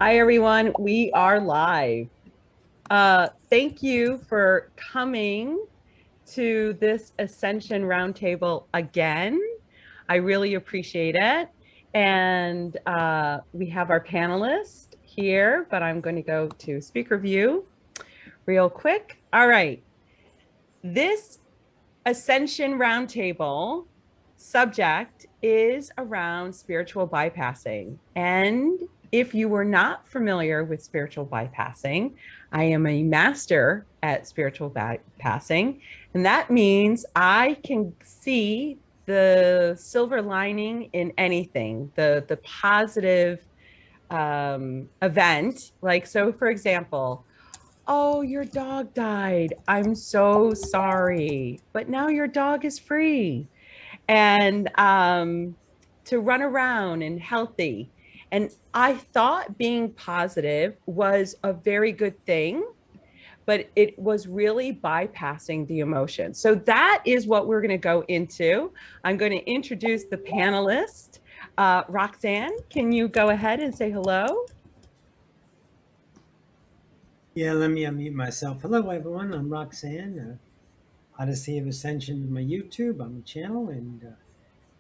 Hi, everyone. We are live. Thank you for coming to this Ascension Roundtable again. I really appreciate it. And we have our panelists here, but I'm going to go to speaker view real quick. All right. This Ascension Roundtable subject is around spiritual bypassing. And if you were not familiar with spiritual bypassing, I am a master at spiritual bypassing. And that means I can see the silver lining in anything, the positive event. Like, so for example, oh, your dog died. I'm so sorry. But now your dog is free and to run around and healthy. And I thought being positive was a very good thing, but it was really bypassing the emotion. So that is what we're going to go into. I'm going to introduce the panelist. Roxanne, can you go ahead and say hello? Yeah, let me unmute myself. Hello, everyone. I'm Roxanne. Odyssey of Ascension is my YouTube. I'm a channel and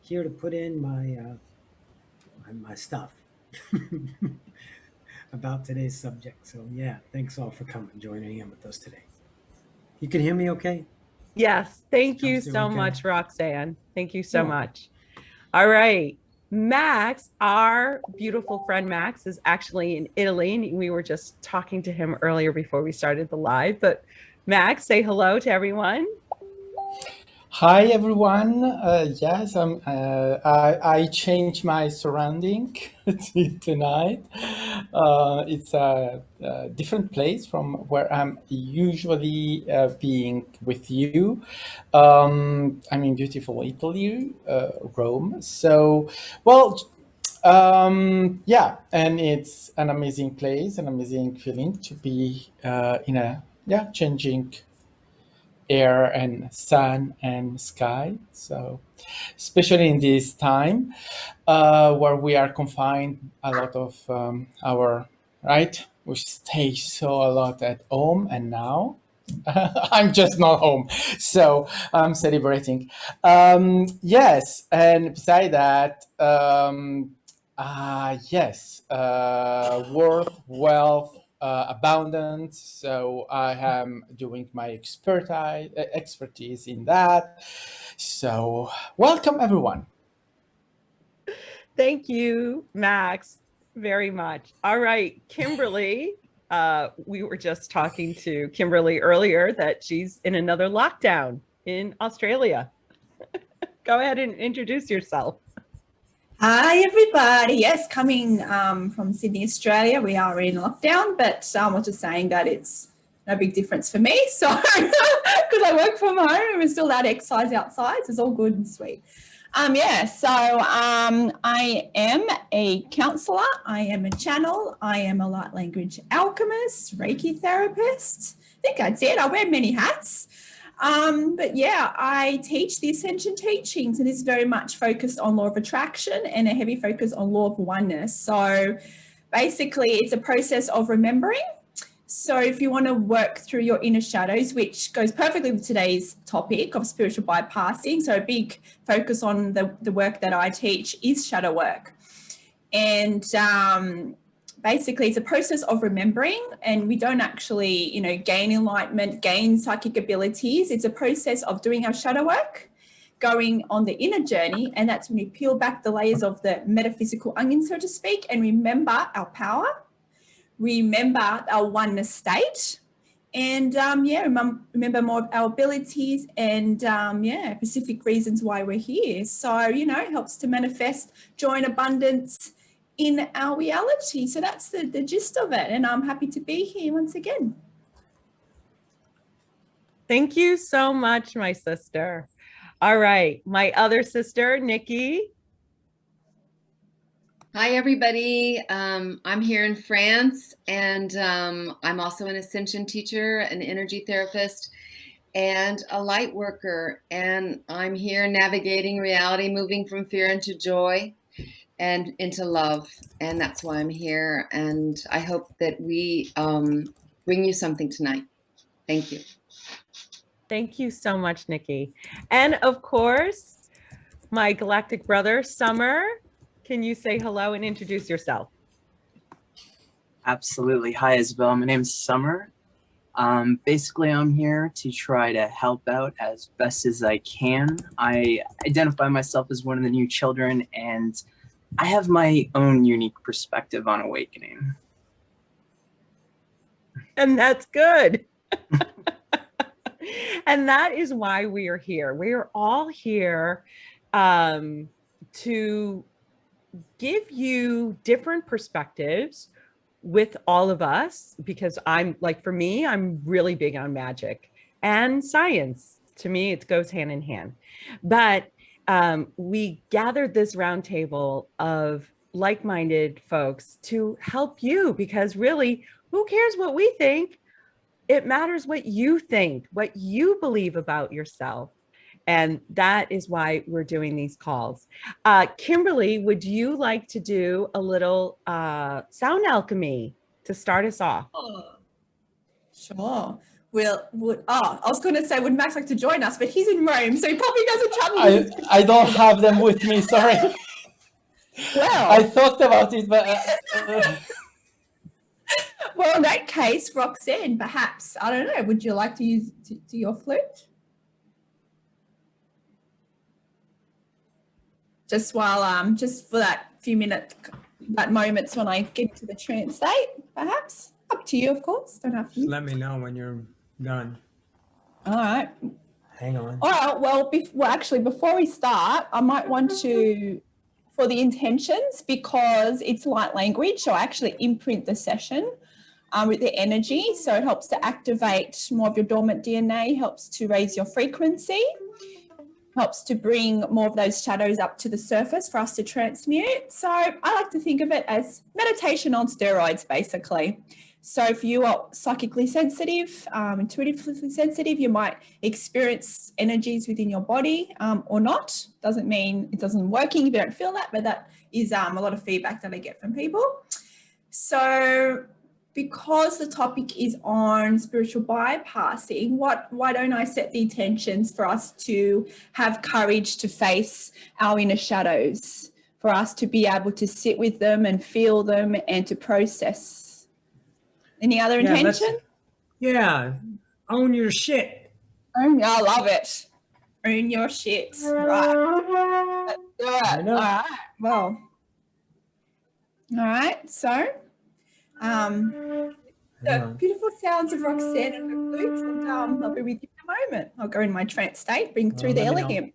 here to put in my stuff about today's subject. So yeah, thanks all for coming, joining in with us today. You can hear me okay? Yes, thank you Sounds through so okay? much, Roxanne. Thank you so You're welcome. much. All right. Max, our beautiful friend Max, is actually in Italy. We were just talking to him earlier before we started the live. But Max, say hello to everyone. Hi everyone. Yes, I changed my surrounding tonight. It's a different place from where I'm usually being with you. I'm in beautiful Italy, Rome. So, well, yeah, and it's an amazing place, an amazing feeling to be in a changing air and sun and sky. So, especially in this time where we are confined, a lot of our right, we stay so a lot at home, and now I'm just not home, so I'm celebrating. Yes, and beside that, yes, worth, wealth, abundance. So I am doing my expertise in that. So welcome everyone. Thank you, Max, very much. All right, Kimberley. We were just talking to Kimberley earlier that she's in another lockdown in Australia. Go ahead and introduce yourself. Hi, everybody. Yes, coming from Sydney, Australia. We are in lockdown, but I was just saying that it's no big difference for me. So, because I work from home and we're still allowed to exercise outside, so it's all good and sweet. I am a counsellor. I am a channel. I am a light language alchemist, Reiki therapist. I think that's it. I wear many hats. But yeah, I teach the Ascension teachings, and it's very much focused on law of attraction and a heavy focus on law of oneness. So basically, it's a process of remembering. So if you want to work through your inner shadows, which goes perfectly with today's topic of spiritual bypassing, so a big focus on the work that I teach is shadow work. And basically it's a process of remembering, and we don't actually, gain enlightenment, gain psychic abilities. It's a process of doing our shadow work, going on the inner journey, and that's when we peel back the layers of the metaphysical onion, so to speak, and remember our power, remember our oneness state, and remember more of our abilities and specific reasons why we're here. So it helps to manifest joy and abundance in our reality. So that's the gist of it, and I'm happy to be here once again. Thank you so much, my sister. All right, my other sister, Nikki. Hi, everybody. I'm here in France, and I'm also an Ascension teacher, an energy therapist, and a light worker. And I'm here navigating reality, moving from fear into joy. and into love. And that's why I'm here. And I hope that we bring you something tonight. Thank you. Thank you so much, Nikki. And of course, my galactic brother, Summer. Can you say hello and introduce yourself? Absolutely. Hi, Isabelle. My name's Summer. Basically, I'm here to try to help out as best as I can. I identify myself as one of the new children, and I have my own unique perspective on awakening. And that's good. And that is why we are here. We are all here to give you different perspectives with all of us, because I'm like, for me, I'm really big on magic and science. To me, it goes hand in hand. But we gathered this roundtable of like-minded folks to help you, because really, who cares what we think? It matters what you think, what you believe about yourself. And that is why we're doing these calls. Kimberley, would you like to do a little sound alchemy to start us off? Oh, sure. I was going to say, would Max like to join us? But he's in Rome, so he probably doesn't travel. I don't have them with me, sorry. Well, I thought about it, but... well, in that case, Roxanne, perhaps, I don't know, would you like to use your flute? Just while, just for that few minutes, that moments when I get to the trance state, perhaps? Up to you, of course. Don't have to. Just let me know when you're done. All right. Hang on. All right. Well, actually, before we start, I might want to, for the intentions, because it's light language, so I actually imprint the session with the energy. So it helps to activate more of your dormant DNA, helps to raise your frequency, helps to bring more of those shadows up to the surface for us to transmute. So I like to think of it as meditation on steroids, basically. So if you are psychically sensitive, intuitively sensitive, you might experience energies within your body or not. Doesn't mean it doesn't working if you don't feel that, but that is a lot of feedback that I get from people. So because the topic is on spiritual bypassing, why don't I set the intentions for us to have courage to face our inner shadows, for us to be able to sit with them and feel them and to process. Any other intention? Yeah, own your shit. I love it. Own your shit. Right. Let's do it. I know. All right. Well. All right. So, the beautiful sounds of Roxanne and her flute, and I'll be with you in a moment. I'll go in my trance state, bring through the Elohim.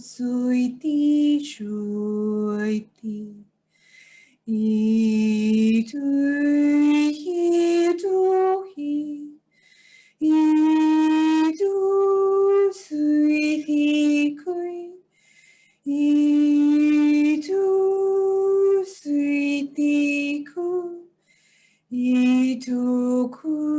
suiti shuiti. Itu itu itu suiti kui. Itu suiti ku. Itu kui.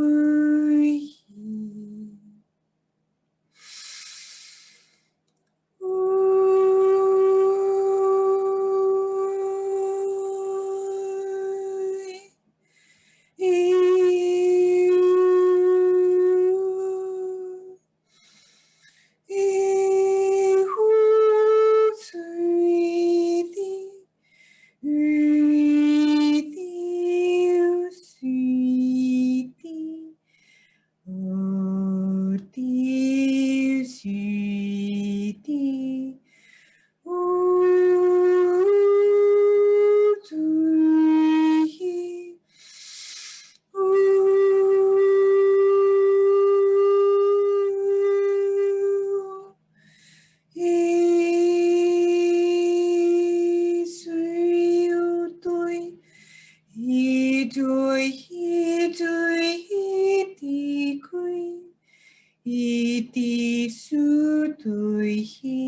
Iti sutuhi.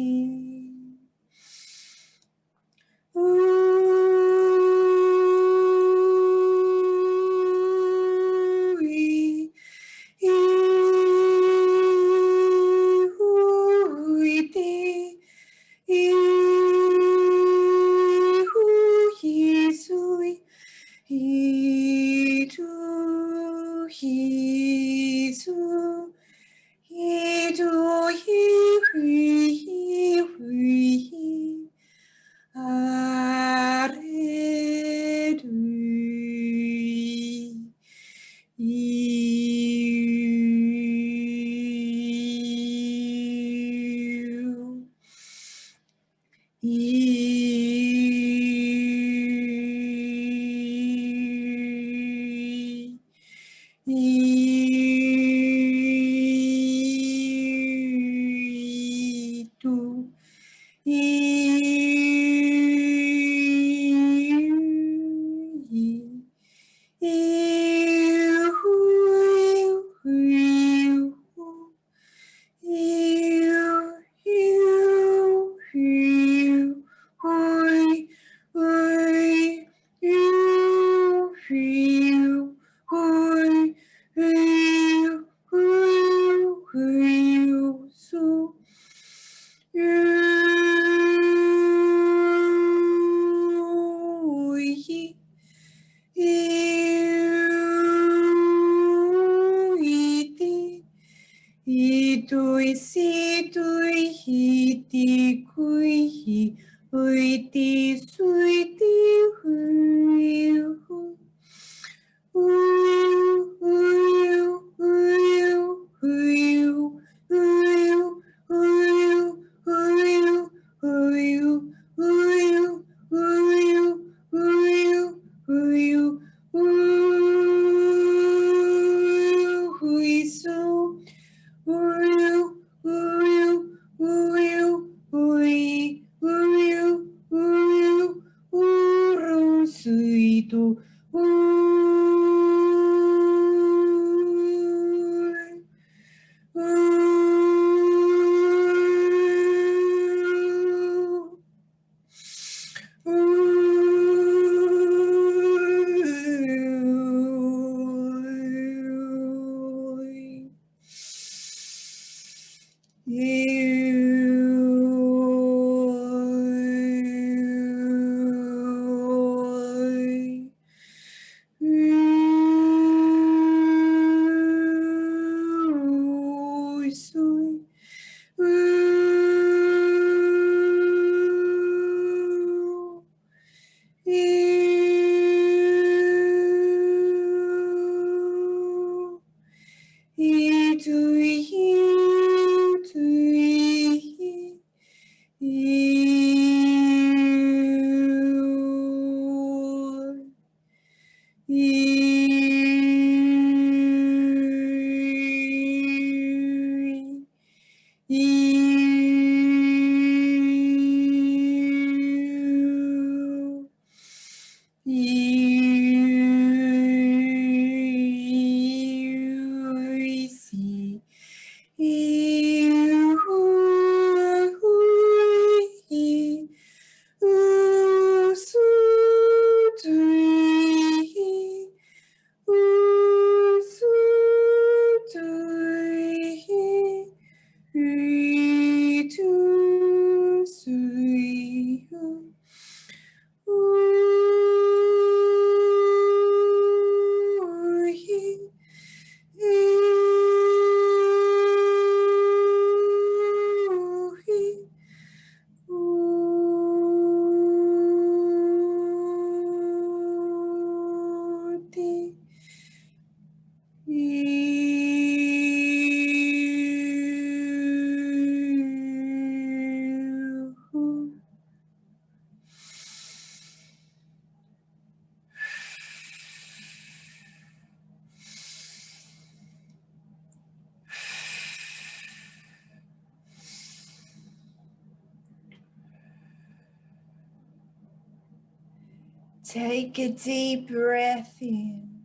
Take a deep breath in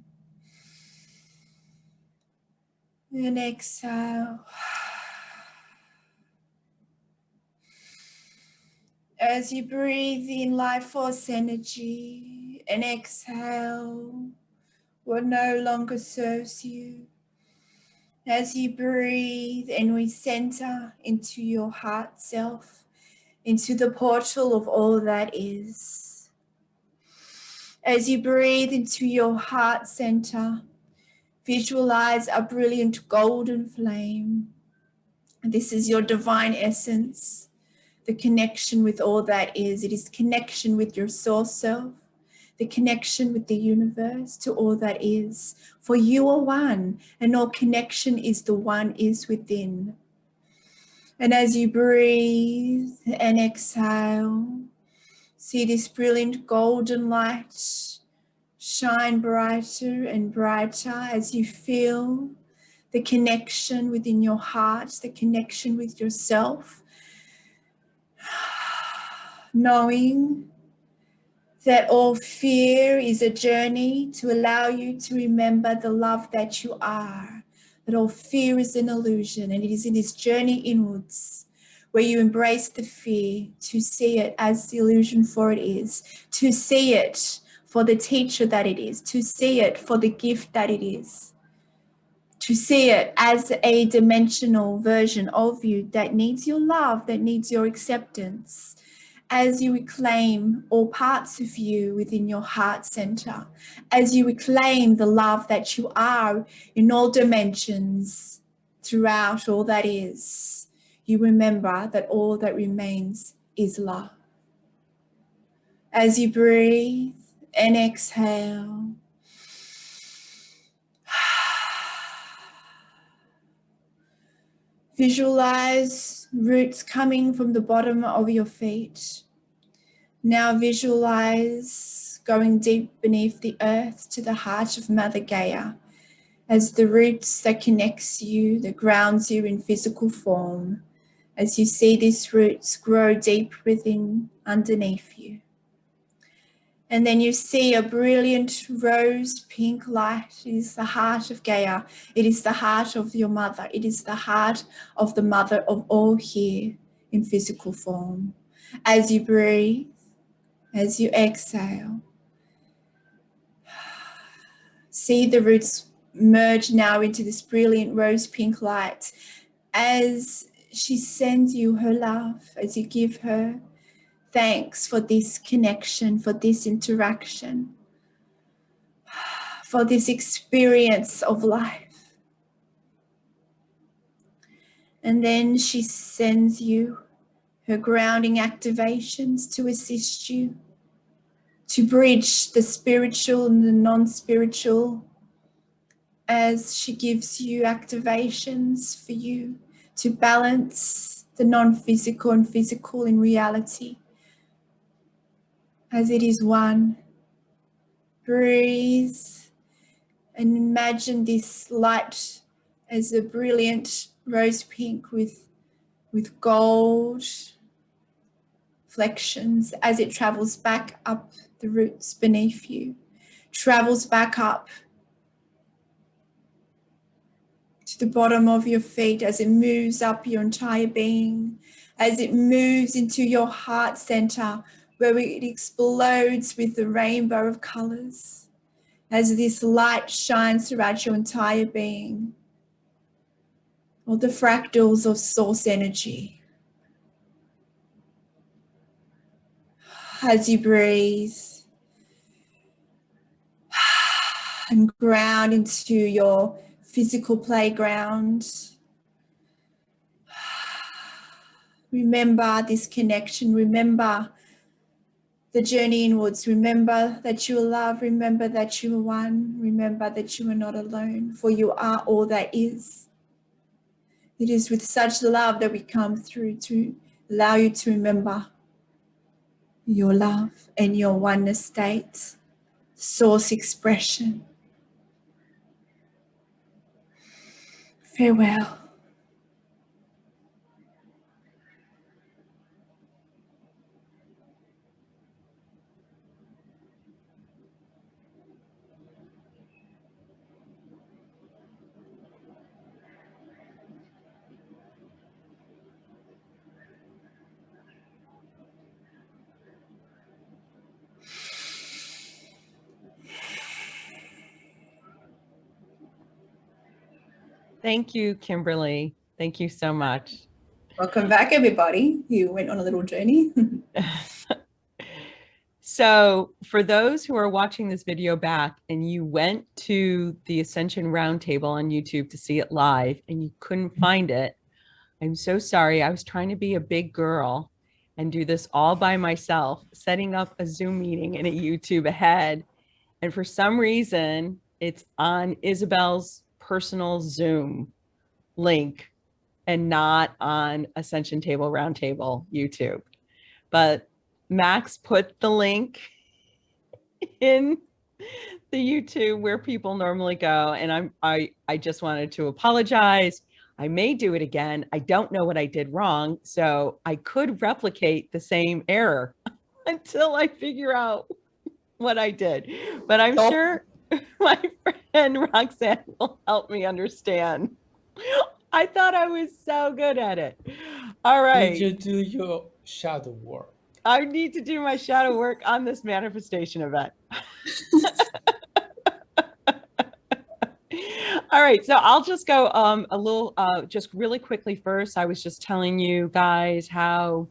and exhale. As you breathe in life force energy and exhale what no longer serves you. As you breathe and recenter into your heart self, into the portal of all that is. As you breathe into your heart center, visualize a brilliant golden flame. This is your divine essence, the connection with all that is. It is connection with your source self, the connection with the universe, to all that is. For you are one, and all connection is the one is within. And as you breathe and exhale, see this brilliant golden light shine brighter and brighter as you feel the connection within your heart, the connection with yourself, knowing that all fear is a journey to allow you to remember the love that you are, that all fear is an illusion, and it is in this journey inwards where you embrace the fear to see it as the illusion for it is, to see it for the teacher that it is, to see it for the gift that it is, to see it as a dimensional version of you that needs your love, that needs your acceptance. As you reclaim all parts of you within your heart center, as you reclaim the love that you are in all dimensions throughout all that is, you remember that all that remains is love. As you breathe and exhale, visualize roots coming from the bottom of your feet. Now visualize going deep beneath the earth to the heart of Mother Gaia as the roots that connects you, that grounds you in physical form, as you see these roots grow deep within, underneath you. And then you see a brilliant rose pink light. It is the heart of Gaia. It is the heart of your mother. It is the heart of the mother of all here in physical form. As you breathe, as you exhale, see the roots merge now into this brilliant rose pink light as she sends you her love, as you give her thanks for this connection, for this interaction, for this experience of life. And then she sends you her grounding activations to assist you to bridge the spiritual and the non-spiritual, as she gives you activations for you to balance the non-physical and physical in reality, as it is one. Breathe and imagine this light as a brilliant rose pink with gold flections as it travels back up the roots beneath you, travels back up to the bottom of your feet, as it moves up your entire being, as it moves into your heart center, where it explodes with the rainbow of colors, as this light shines throughout your entire being, all the fractals of source energy. As you breathe and ground into your physical playground, remember this connection, remember the journey inwards, remember that you are loved, remember that you are one, remember that you are not alone, for you are all that is. It is with such love that we come through to allow you to remember your love and your oneness state, source expression. Farewell. Thank you, Kimberly. Thank you so much. Welcome back, everybody. You went on a little journey. So for those who are watching this video back and you went to the Ascension Roundtable on YouTube to see it live and you couldn't find it, I'm so sorry. I was trying to be a big girl and do this all by myself, setting up a Zoom meeting and a YouTube ahead. And for some reason, it's on Isabelle's personal Zoom link and not on Ascension Table Roundtable YouTube. But Max put the link in the YouTube where people normally go, and I just wanted to apologize. I may do it again. I don't know what I did wrong, so I could replicate the same error until I figure out what I did. But I'm sure my friend Roxanne will help me understand. I thought I was so good at it. All right. Did you do your shadow work? I need to do my shadow work on this manifestation event. All right, so I'll just go a little, just really quickly first. I was just telling you guys how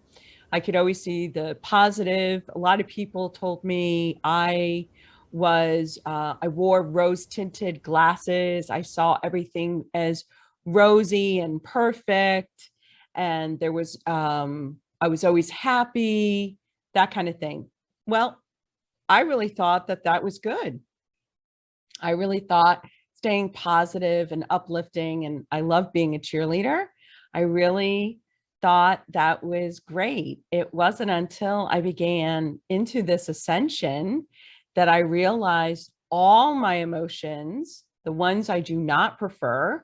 I could always see the positive. A lot of people told me I wore rose tinted glasses. I saw everything as rosy and perfect. And there was, I was always happy, that kind of thing. Well, I really thought that that was good. I really thought staying positive and uplifting, and I love being a cheerleader. I really thought that was great. It wasn't until I began into this ascension that I realized all my emotions, the ones I do not prefer,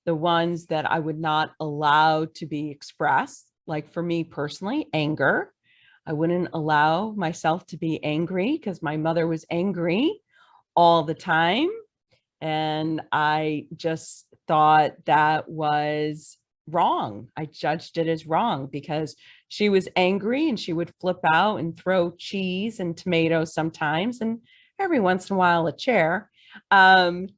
the ones that I would not allow to be expressed, like for me personally, anger. I wouldn't allow myself to be angry because my mother was angry all the time. And I just thought that was wrong. I judged it as wrong because she was angry and she would flip out and throw cheese and tomatoes sometimes, and every once in a while a chair. And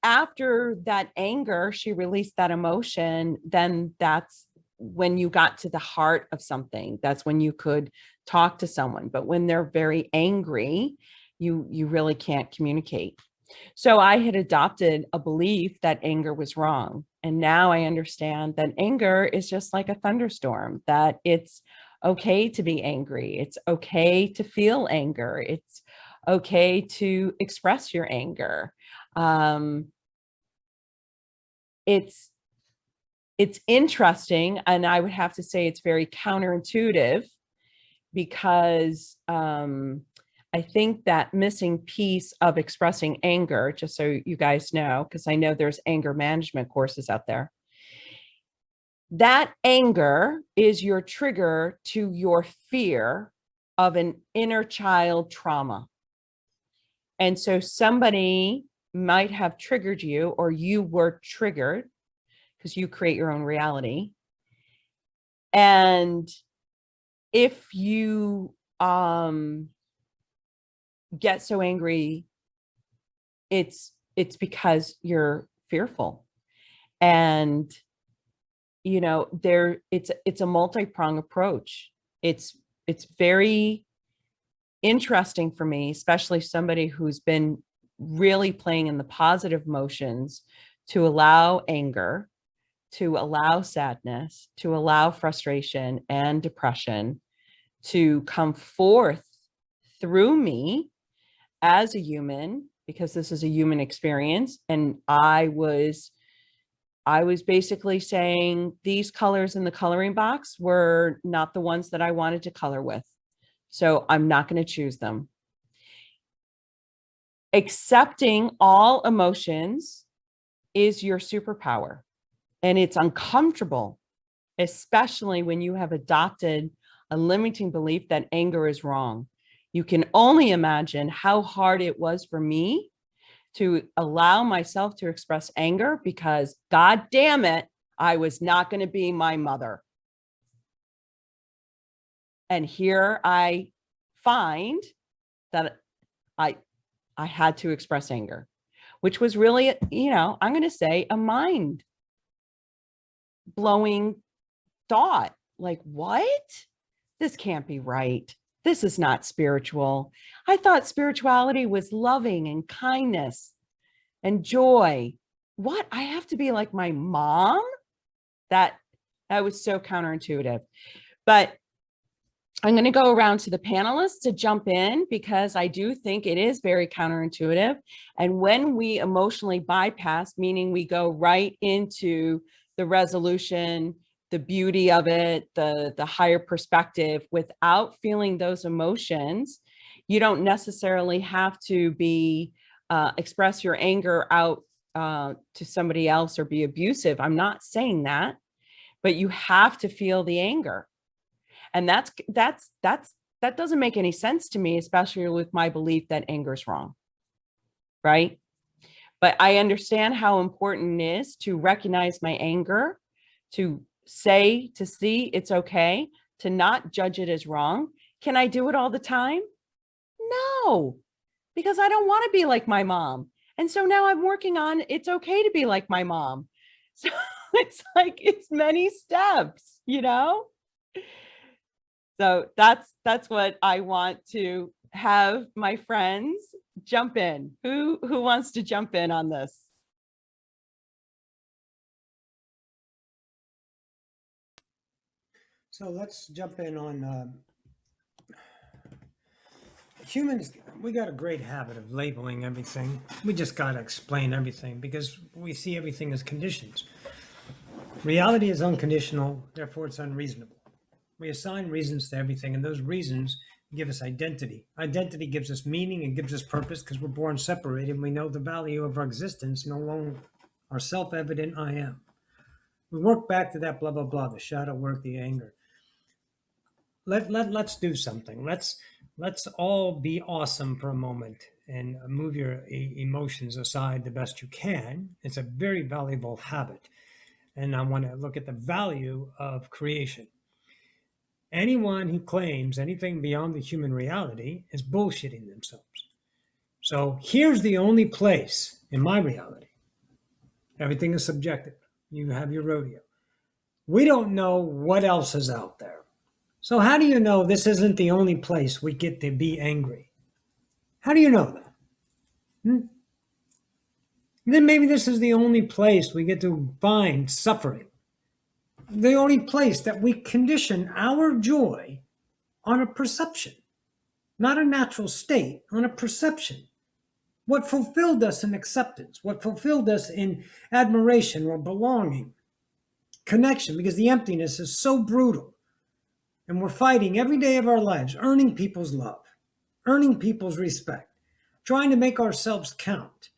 after that anger, she released that emotion, then that's when you got to the heart of something. That's when you could talk to someone. But when they're very angry, you really can't communicate. So I had adopted a belief that anger was wrong. And now I understand that anger is just like a thunderstorm, that it's okay to be angry. It's okay to feel anger. It's okay to express your anger. It's interesting, and I would have to say it's very counterintuitive because I think that missing piece of expressing anger, just so you guys know, because I know there's anger management courses out there, that anger is your trigger to your fear of an inner child trauma. And so somebody might have triggered you, or you were triggered, because you create your own reality. And if you get so angry, it's because you're fearful. And you know, it's a multi-pronged approach. It's very interesting for me, especially somebody who's been really playing in the positive emotions, to allow anger, to allow sadness, to allow frustration and depression to come forth through me as a human, because this is a human experience. And I was basically saying these colors in the coloring box were not the ones that I wanted to color with. So I'm not going to choose them. Accepting all emotions is your superpower. And it's uncomfortable, especially when you have adopted a limiting belief that anger is wrong. You can only imagine how hard it was for me to allow myself to express anger, because God damn it, I was not going to be my mother. And here I find that I had to express anger. which was really, I'm going to say a mind blowing thought. Like, what? This can't be right. This is not spiritual. I thought spirituality was loving and kindness and joy. What? I have to be like my mom? That was so counterintuitive. But I'm going to go around to the panelists to jump in, because I do think it is very counterintuitive. And when we emotionally bypass, meaning we go right into the resolution, the beauty of it, the higher perspective, without feeling those emotions, you don't necessarily have to be express your anger out to somebody else or be abusive. I'm not saying that, but you have to feel the anger. And that doesn't make any sense to me, especially with my belief that anger is wrong, right? But I understand how important it is to recognize my anger, to see it's okay, to not judge it as wrong. Can I do it all the time? No, because I don't want to be like my mom. And so now I'm working on it's okay to be like my mom. So it's like, it's many steps, So that's what I want to have my friends jump in. Who wants to jump in on this? So let's jump in on humans. We got a great habit of labeling everything. We just got to explain everything because we see everything as conditions. Reality is unconditional, therefore it's unreasonable. We assign reasons to everything, and those reasons give us identity. Identity gives us meaning and gives us purpose because we're born separated and we know the value of our existence no longer our self-evident I am. We work back to that blah, blah, blah, the shadow work, the anger. Let's do something. Let's all be awesome for a moment and move your emotions aside the best you can. It's a very valuable habit. And I want to look at the value of creation. Anyone who claims anything beyond the human reality is bullshitting themselves. So here's the only place in my reality. Everything is subjective. You have your rodeo. We don't know what else is out there. So how do you know this isn't the only place we get to be angry? How do you know that? Then maybe this is the only place we get to find suffering. The only place that we condition our joy on a perception, not a natural state, on a perception. What fulfilled us in acceptance, what fulfilled us in admiration or belonging, connection, because the emptiness is so brutal. And we're fighting every day of our lives, earning people's love, earning people's respect, trying to make ourselves count.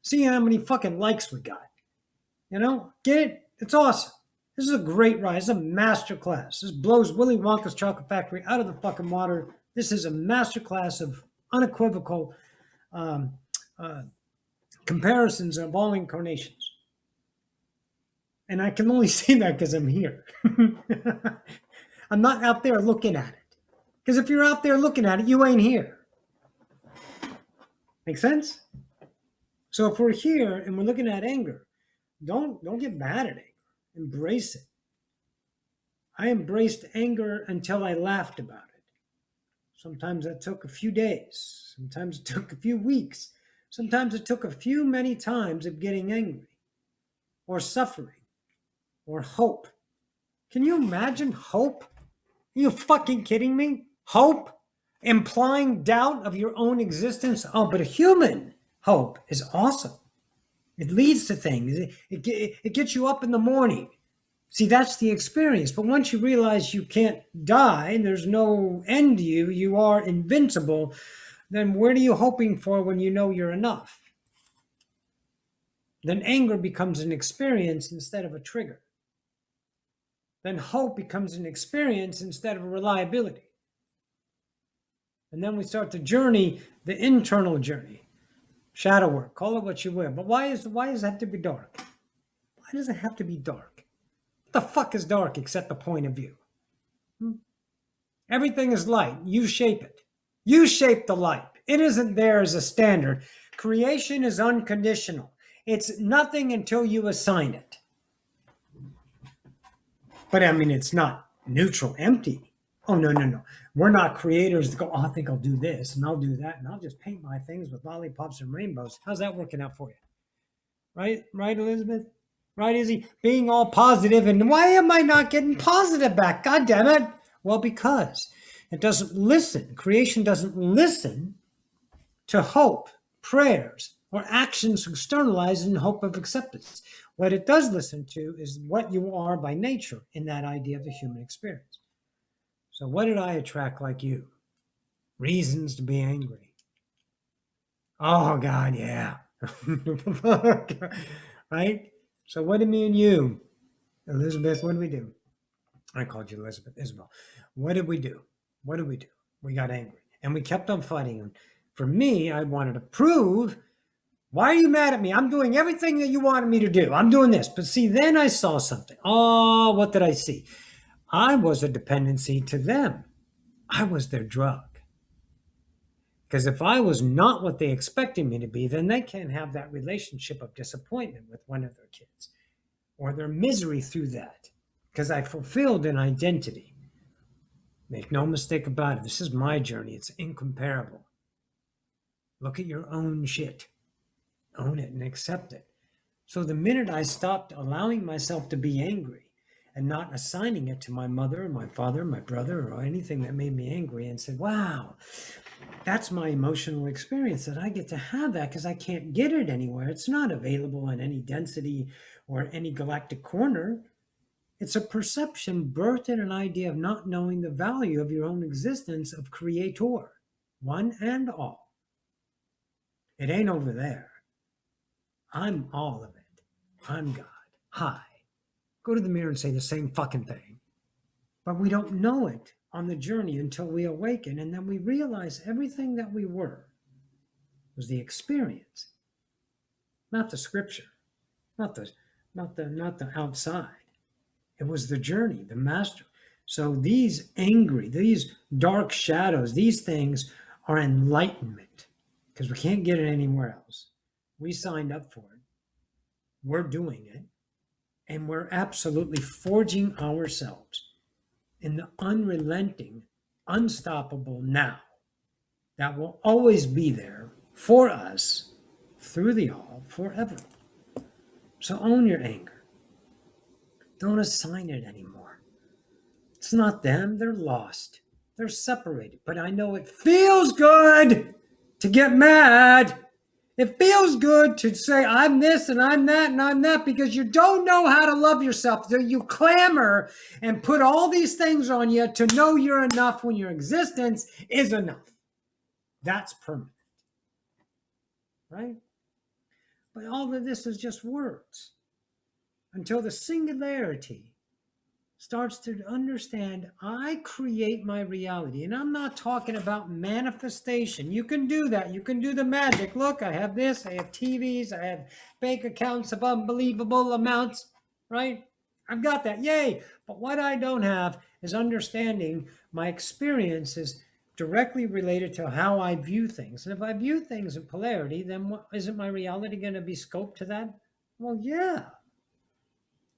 See how many fucking likes we got. Get it? It's awesome. This is a great ride. This is a master class. This blows Willy Wonka's Chocolate Factory out of the fucking water. This is a master class of unequivocal comparisons of all incarnations. And I can only say that because I'm here. I'm not out there looking at it. Because if you're out there looking at it, you ain't here. Make sense? So if we're here and we're looking at anger, don't get mad at anger. Embrace it. I embraced anger until I laughed about it. Sometimes that took a few days. Sometimes it took a few weeks. Sometimes it took many times of getting angry or suffering or hope. Can you imagine hope? Are you fucking kidding me? Hope? Implying doubt of your own existence? Oh, but a human hope is awesome. It leads to things. It gets you up in the morning. See, that's the experience. But once you realize you can't die, there's no end to you, you are invincible, then what are you hoping for when you know you're enough? Then anger becomes an experience instead of a trigger. Then hope becomes an experience instead of a reliability. And then we start the journey, the internal journey. Shadow work, call it what you will. But why does it have to be dark? Why does it have to be dark? What the fuck is dark except the point of view? Everything is light. You shape it. You shape the light. It isn't there as a standard. Creation is unconditional. It's nothing until you assign it. But I mean, it's not neutral, empty. Oh, no, no, no. We're not creators that go, oh, I think I'll do this and I'll do that and I'll just paint my things with lollipops and rainbows. How's that working out for you? Right, Elizabeth? Right, Izzy? Being all positive, and why am I not getting positive back? God damn it. Well, because it doesn't listen. Creation doesn't listen to hope, prayers, or actions externalized in hope of acceptance. What it does listen to is what you are by nature in that idea of the human experience. So what did I attract like you? Reasons to be angry. Oh, God, yeah. Right? So what did me and you, Elizabeth, what did we do? I called you Elizabeth, Isabel. What did we do? What did we do? We got angry and we kept on fighting. And for me, I wanted to prove, why are you mad at me? I'm doing everything that you wanted me to do. I'm doing this. But see, then I saw something. Oh, what did I see? I was a dependency to them. I was their drug. Because if I was not what they expected me to be, then they can't have that relationship of disappointment with one of their kids or their misery through that. Because I fulfilled an identity. Make no mistake about it. This is my journey. It's incomparable. Look at your own shit. Own it and accept it. So the minute I stopped allowing myself to be angry and not assigning it to my mother or my father, my brother, or anything that made me angry, and said, wow, that's my emotional experience, that I get to have that because I can't get it anywhere. It's not available in any density or any galactic corner. It's a perception birthed in an idea of not knowing the value of your own existence of creator, one and all. It ain't over there. I'm all of it. I'm God. Hi. Go to the mirror and say the same fucking thing. But we don't know it on the journey until we awaken, and then we realize everything that we were was the experience, not the scripture, not the outside. It was the journey, the master. So these dark shadows, these things are enlightenment, because we can't get it anywhere else. We signed up for it. We're doing it. And we're absolutely forging ourselves in the unrelenting, unstoppable now that will always be there for us through the all forever. So own your anger. Don't assign it anymore. It's not them. They're lost. They're separated. But I know it feels good to get mad. It feels good to say, I'm this and I'm that and I'm that, because you don't know how to love yourself. So you clamor and put all these things on you to know you're enough when your existence is enough. That's permanent. Right? But all of this is just words until the singularity starts to understand, I create my reality. And I'm not talking about manifestation. You can do that. You can do the magic. Look, I have this. I have TVs. I have bank accounts of unbelievable amounts, right? I've got that. Yay. But what I don't have is understanding my experience is directly related to how I view things. And if I view things in polarity, then isn't my reality going to be scoped to that? Well, yeah.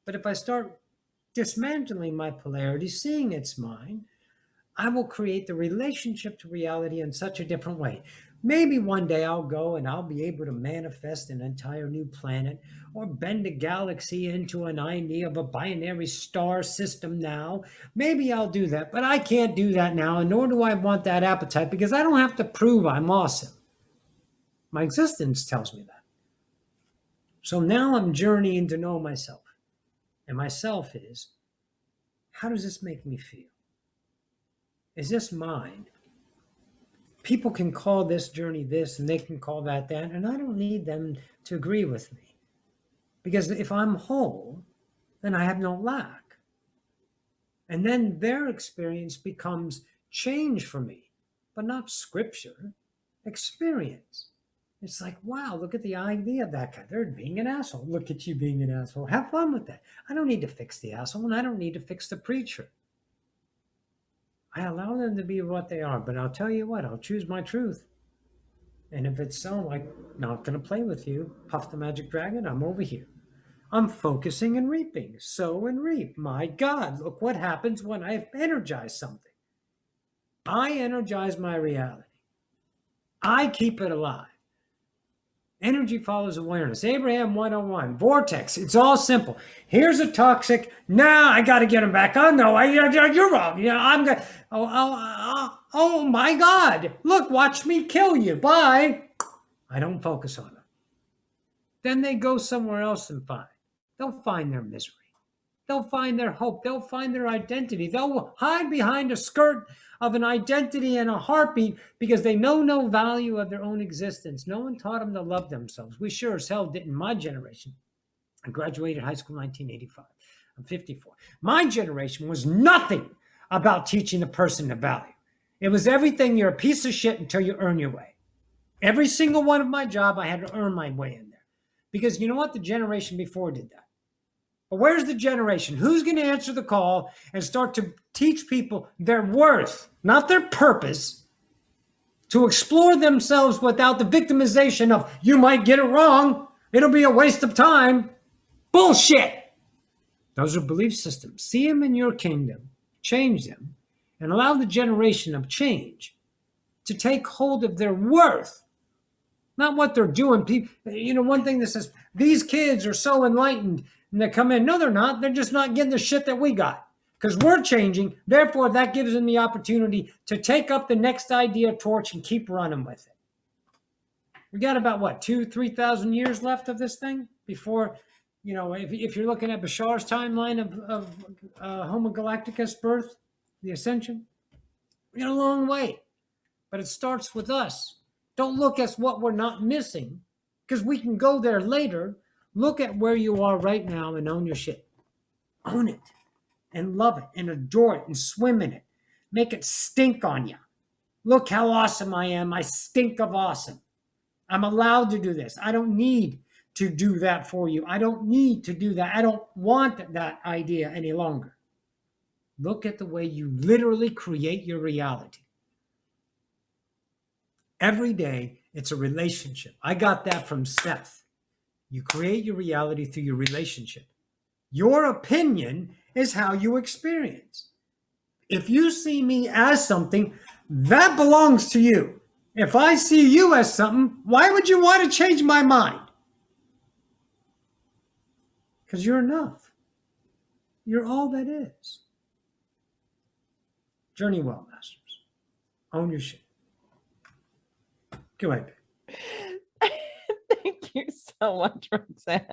But if I start dismantling my polarity, seeing it's mine, I will create the relationship to reality in such a different way. Maybe one day I'll go and I'll be able to manifest an entire new planet or bend a galaxy into an idea of a binary star system now. Maybe I'll do that, but I can't do that now, and nor do I want that appetite, because I don't have to prove I'm awesome. My existence tells me that. So now I'm journeying to know myself. And myself is, how does this make me feel? Is this mine? People can call this journey this, and they can call that that, and I don't need them to agree with me. Because if I'm whole, then I have no lack. And then their experience becomes change for me, but not scripture, experience. It's like, wow, look at the idea of that guy. They're being an asshole. Look at you being an asshole. Have fun with that. I don't need to fix the asshole, and I don't need to fix the preacher. I allow them to be what they are, but I'll tell you what, I'll choose my truth. And if it's so, I'm like, not going to play with you. Puff the magic dragon. I'm over here. I'm focusing and reaping. Sow and reap. My God, look what happens when I energize something. I energize my reality. I keep it alive. Energy follows awareness. Abraham 101. Vortex. It's all simple. Here's a toxic. Nah, I got to get him back. Oh, no, you're wrong. Yeah, I'm going to. Oh, my God. Look, watch me kill you. Bye. I don't focus on them. Then they go somewhere else and find. They'll find their misery. They'll find their hope. They'll find their identity. They'll hide behind a skirt of an identity and a heartbeat because they know no value of their own existence. No one taught them to love themselves. We sure as hell didn't. My generation. I graduated high school in 1985. I'm 54. My generation was nothing about teaching a person to value. It was everything. You're a piece of shit until you earn your way. Every single one of my job, I had to earn my way in there. Because you know what? The generation before did that. But where's the generation? Who's going to answer the call and start to teach people their worth, not their purpose, to explore themselves without the victimization of, you might get it wrong, it'll be a waste of time. Bullshit. Those are belief systems. See them in your kingdom, change them, and allow the generation of change to take hold of their worth, not what they're doing. You know, one thing that says, these kids are so enlightened, and they come in. No, they're not. They're just not getting the shit that we got because we're changing. Therefore, that gives them the opportunity to take up the next idea torch and keep running with it. We got about, what, 2,000-3,000 years left of this thing before, you know, if you're looking at Bashar's timeline of Homo Galacticus birth, the Ascension, we got a long way. But it starts with us. Don't look at what we're not missing because we can go there later. Look at where you are right now and own your shit. Own it and love it and adore it and swim in it. Make it stink on you. Look how awesome I am. I stink of awesome. I'm allowed to do this. I don't need to do that for you. I don't need to do that. I don't want that idea any longer. Look at the way you literally create your reality. Every day, it's a relationship. I got that from Seth. You create your reality through your relationship. Your opinion is how you experience. If you see me as something, that belongs to you. If I see you as something, why would you want to change my mind? Because you're enough. You're all that is. Journey well, masters. Own your shit. Go ahead. Thank you so much, Roxanne.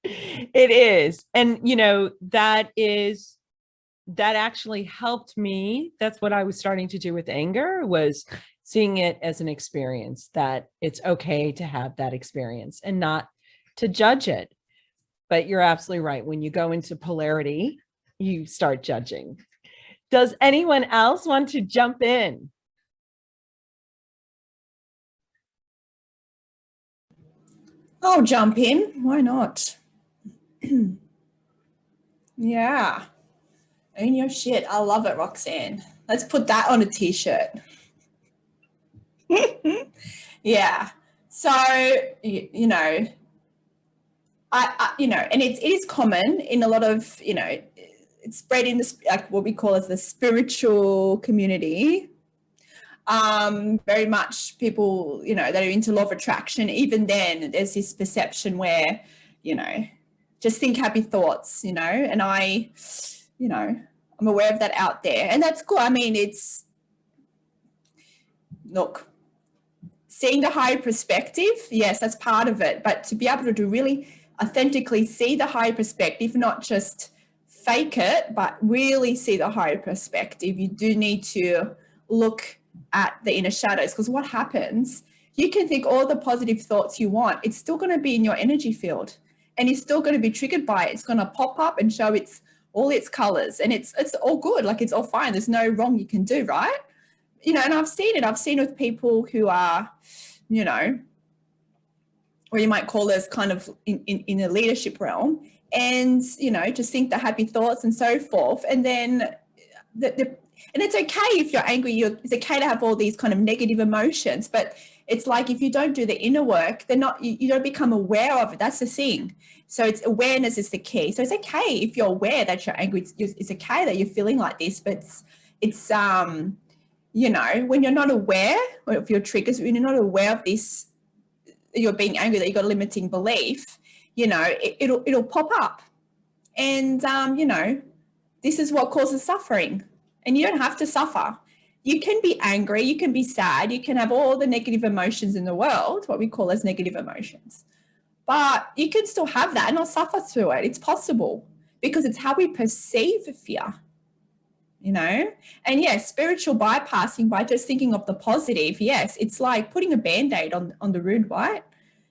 It is. And, you know, that actually helped me. That's what I was starting to do with anger, was seeing it as an experience, that it's okay to have that experience and not to judge it. But you're absolutely right. When you go into polarity, you start judging. Does anyone else want to jump in? I'll jump in. Why not? Yeah. Own your shit. I love it, Roxanne. Let's put that on a t-shirt. Yeah. So, you know, I you know, and it is common in a lot of, you know, it's spread in this, like what we call as the spiritual community. Very much people, you know, that are into law of attraction. Even then, there's this perception where, you know, just think happy thoughts, you know, and I, you know, I'm aware of that out there, and that's cool. I mean, it's, look, seeing the higher perspective, yes, that's part of it, but to be able to really authentically see the higher perspective, not just fake it, but really see the higher perspective, you do need to look at the inner shadows, because what happens, you can think all the positive thoughts you want, it's still going to be in your energy field and you're still going to be triggered by it. It's going to pop up and show all its colors, and it's all good, like it's all fine, there's no wrong you can do, right? You know, and I've seen with people who are, you know, or you might call us kind of in a leadership realm, and, you know, just think the happy thoughts and so forth, and then And it's okay if you're angry. It's okay to have all these kind of negative emotions, but it's like if you don't do the inner work, you don't become aware of it. That's the thing. So it's awareness is the key. So it's okay if you're aware that you're angry. It's okay that you're feeling like this, but it's you know, when you're not aware of your triggers, when you're not aware of this, you're being angry, that you've got a limiting belief, you know, it'll pop up. And, you know, this is what causes suffering. And you don't have to suffer. You can be angry, you can be sad, you can have all the negative emotions in the world, what we call as negative emotions. But you can still have that and not suffer through it. It's possible because it's how we perceive fear, you know? And yes, spiritual bypassing by just thinking of the positive, yes, it's like putting a Band-Aid on the wound, right?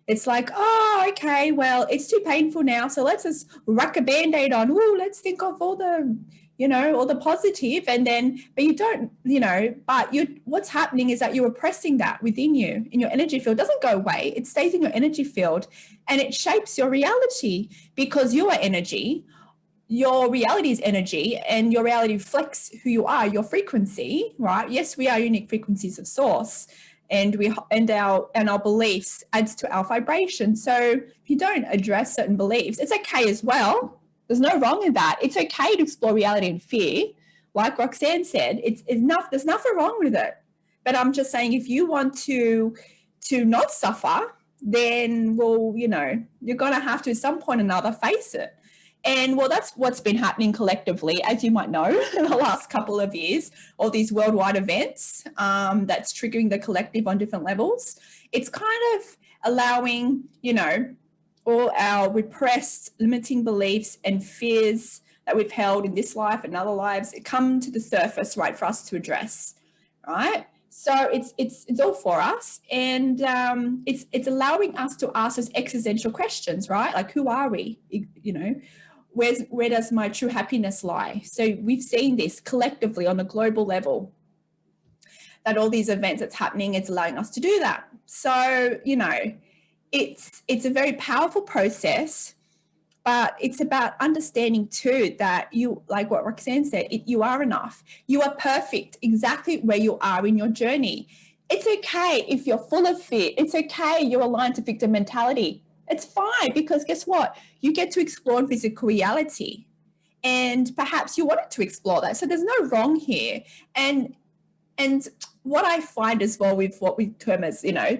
It's like, oh, okay, well, it's too painful now, so let's just whack a Band-Aid on. Ooh, let's think of all the, you know, all the positive, and then, but you don't, you know, but what's happening is that you're repressing that within you, in your energy field. It doesn't go away, it stays in your energy field, and it shapes your reality because you are energy. Your reality is energy, and your reality reflects who you are, your frequency, right? Yes, we are unique frequencies of source. And our beliefs adds to our vibration. So if you don't address certain beliefs, it's okay as well. There's no wrong in that. It's okay to explore reality and fear. Like Roxanne said, there's nothing wrong with it. But I'm just saying, if you want to not suffer, then, well, you know, you're going to have to at some point or another face it. And well, that's what's been happening collectively, as you might know, in the last couple of years, all these worldwide events that's triggering the collective on different levels. It's kind of allowing, you know, all our repressed limiting beliefs and fears that we've held in this life and other lives come to the surface, right, for us to address, right? So it's all for us, and it's allowing us to ask those existential questions, right? Like, who are we? You know, where does my true happiness lie? So we've seen this collectively on a global level, that all these events that's happening, it's allowing us to do that. So, you know, it's a very powerful process, but it's about understanding too that you, like what Roxanne said, you are enough. You are perfect exactly where you are in your journey. It's okay if you're full of fear. It's okay you're aligned to victim mentality. It's fine, because guess what? You get to explore physical reality, and perhaps you wanted to explore that. So there's no wrong here. And what I find as well with what we term as, you know,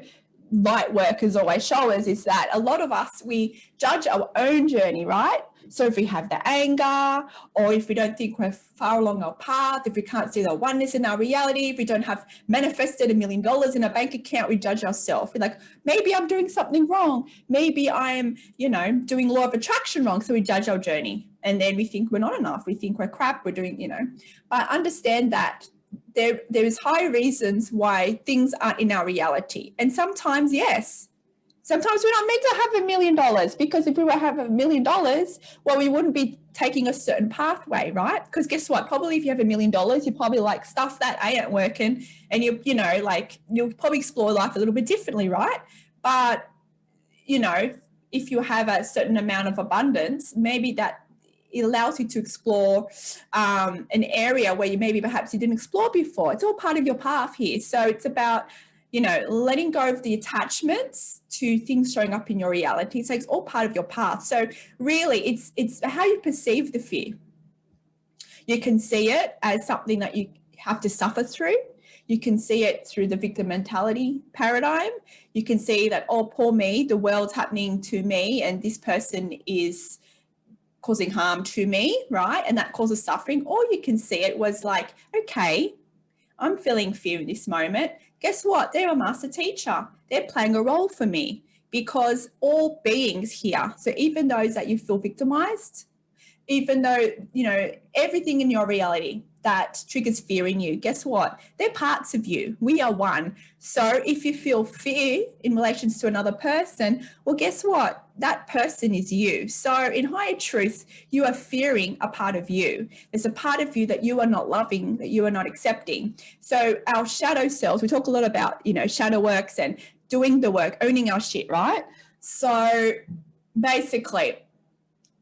light workers always show us, is that a lot of us, we judge our own journey, right? So if we have the anger, or if we don't think we're far along our path, if we can't see the oneness in our reality, if we don't have manifested $1 million in a bank account, we judge ourselves. We're like, maybe I'm doing something wrong. Maybe I'm, you know, doing law of attraction wrong. So we judge our journey, and then we think we're not enough. We think we're crap. We're doing, you know, but understand that there is high reasons why things aren't in our reality. And sometimes, yes, sometimes we're not meant to have $1 million, because if we were to have $1 million, well, we wouldn't be taking a certain pathway, right? Because guess what? Probably if you have $1 million, you probably like stuff that ain't working, and you know, like you'll probably explore life a little bit differently, right? But, you know, if you have a certain amount of abundance, maybe that it allows you to explore an area where you maybe perhaps you didn't explore before. It's all part of your path here. So it's about, you know, letting go of the attachments to things showing up in your reality. So it's all part of your path. So really it's how you perceive the fear. You can see it as something that you have to suffer through. You can see it through the victim mentality paradigm. You can see that, oh, poor me, the world's happening to me, and this person is causing harm to me, right? And that causes suffering. Or you can see it was like, okay, I'm feeling fear in this moment. Guess what? They're a master teacher. They're playing a role for me, because all beings here, so even those that you feel victimized, even though, you know, everything in your reality that triggers fear in you, guess what? They're parts of you. We are one. So if you feel fear in relation to another person, well, guess what? That person is you. So in higher truth, you are fearing a part of you. There's a part of you that you are not loving, that you are not accepting. So our shadow selves, we talk a lot about, you know, shadow works and doing the work, owning our shit, right? So basically,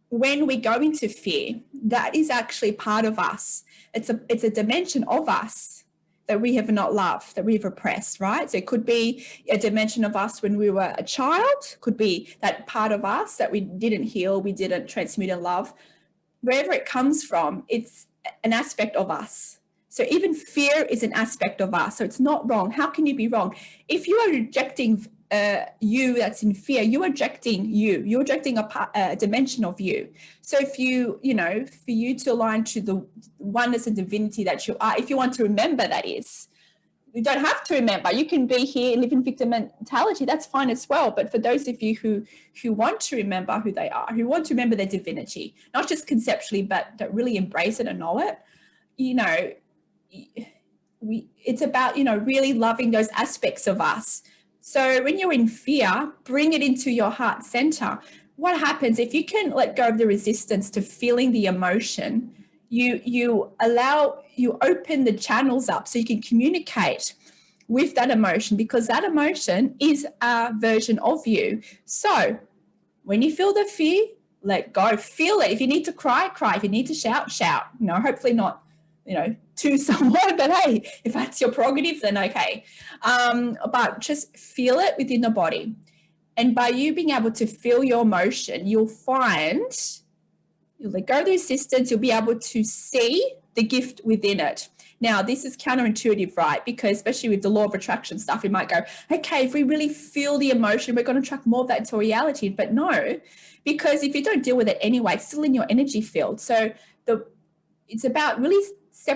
when we go into fear, that is actually part of us. It's a dimension of us that we have not loved, that we've repressed, right? So it could be a dimension of us when we were a child, could be that part of us that we didn't heal, we didn't transmute and love. Wherever it comes from, it's an aspect of us. So even fear is an aspect of us. So it's not wrong. How can you be wrong? If you are rejecting you that's in fear, you're rejecting you. You're rejecting a dimension of you. So if you know, for you to align to the oneness and divinity that you are, if you want to remember, that is, you don't have to remember. You can be here and live in victim mentality. That's fine as well. But for those of you who want to remember who they are, who want to remember their divinity, not just conceptually, but that really embrace it and know it, you know, it's about, you know, really loving those aspects of us. So when you're in fear, bring it into your heart center. What happens if you can let go of the resistance to feeling the emotion? You open the channels up so you can communicate with that emotion, because that emotion is a version of you. So when you feel the fear, let go, feel it. If you need to cry, cry. If you need to shout, shout. You know, hopefully not, you know, to someone, but hey, if that's your prerogative, then okay. But just feel it within the body. And by you being able to feel your emotion, you'll find, you'll let go of the resistance, you'll be able to see the gift within it. Now, this is counterintuitive, right? Because especially with the law of attraction stuff, we might go, okay, if we really feel the emotion, we're going to attract more of that into reality. But no, because if you don't deal with it anyway, it's still in your energy field. So it's about really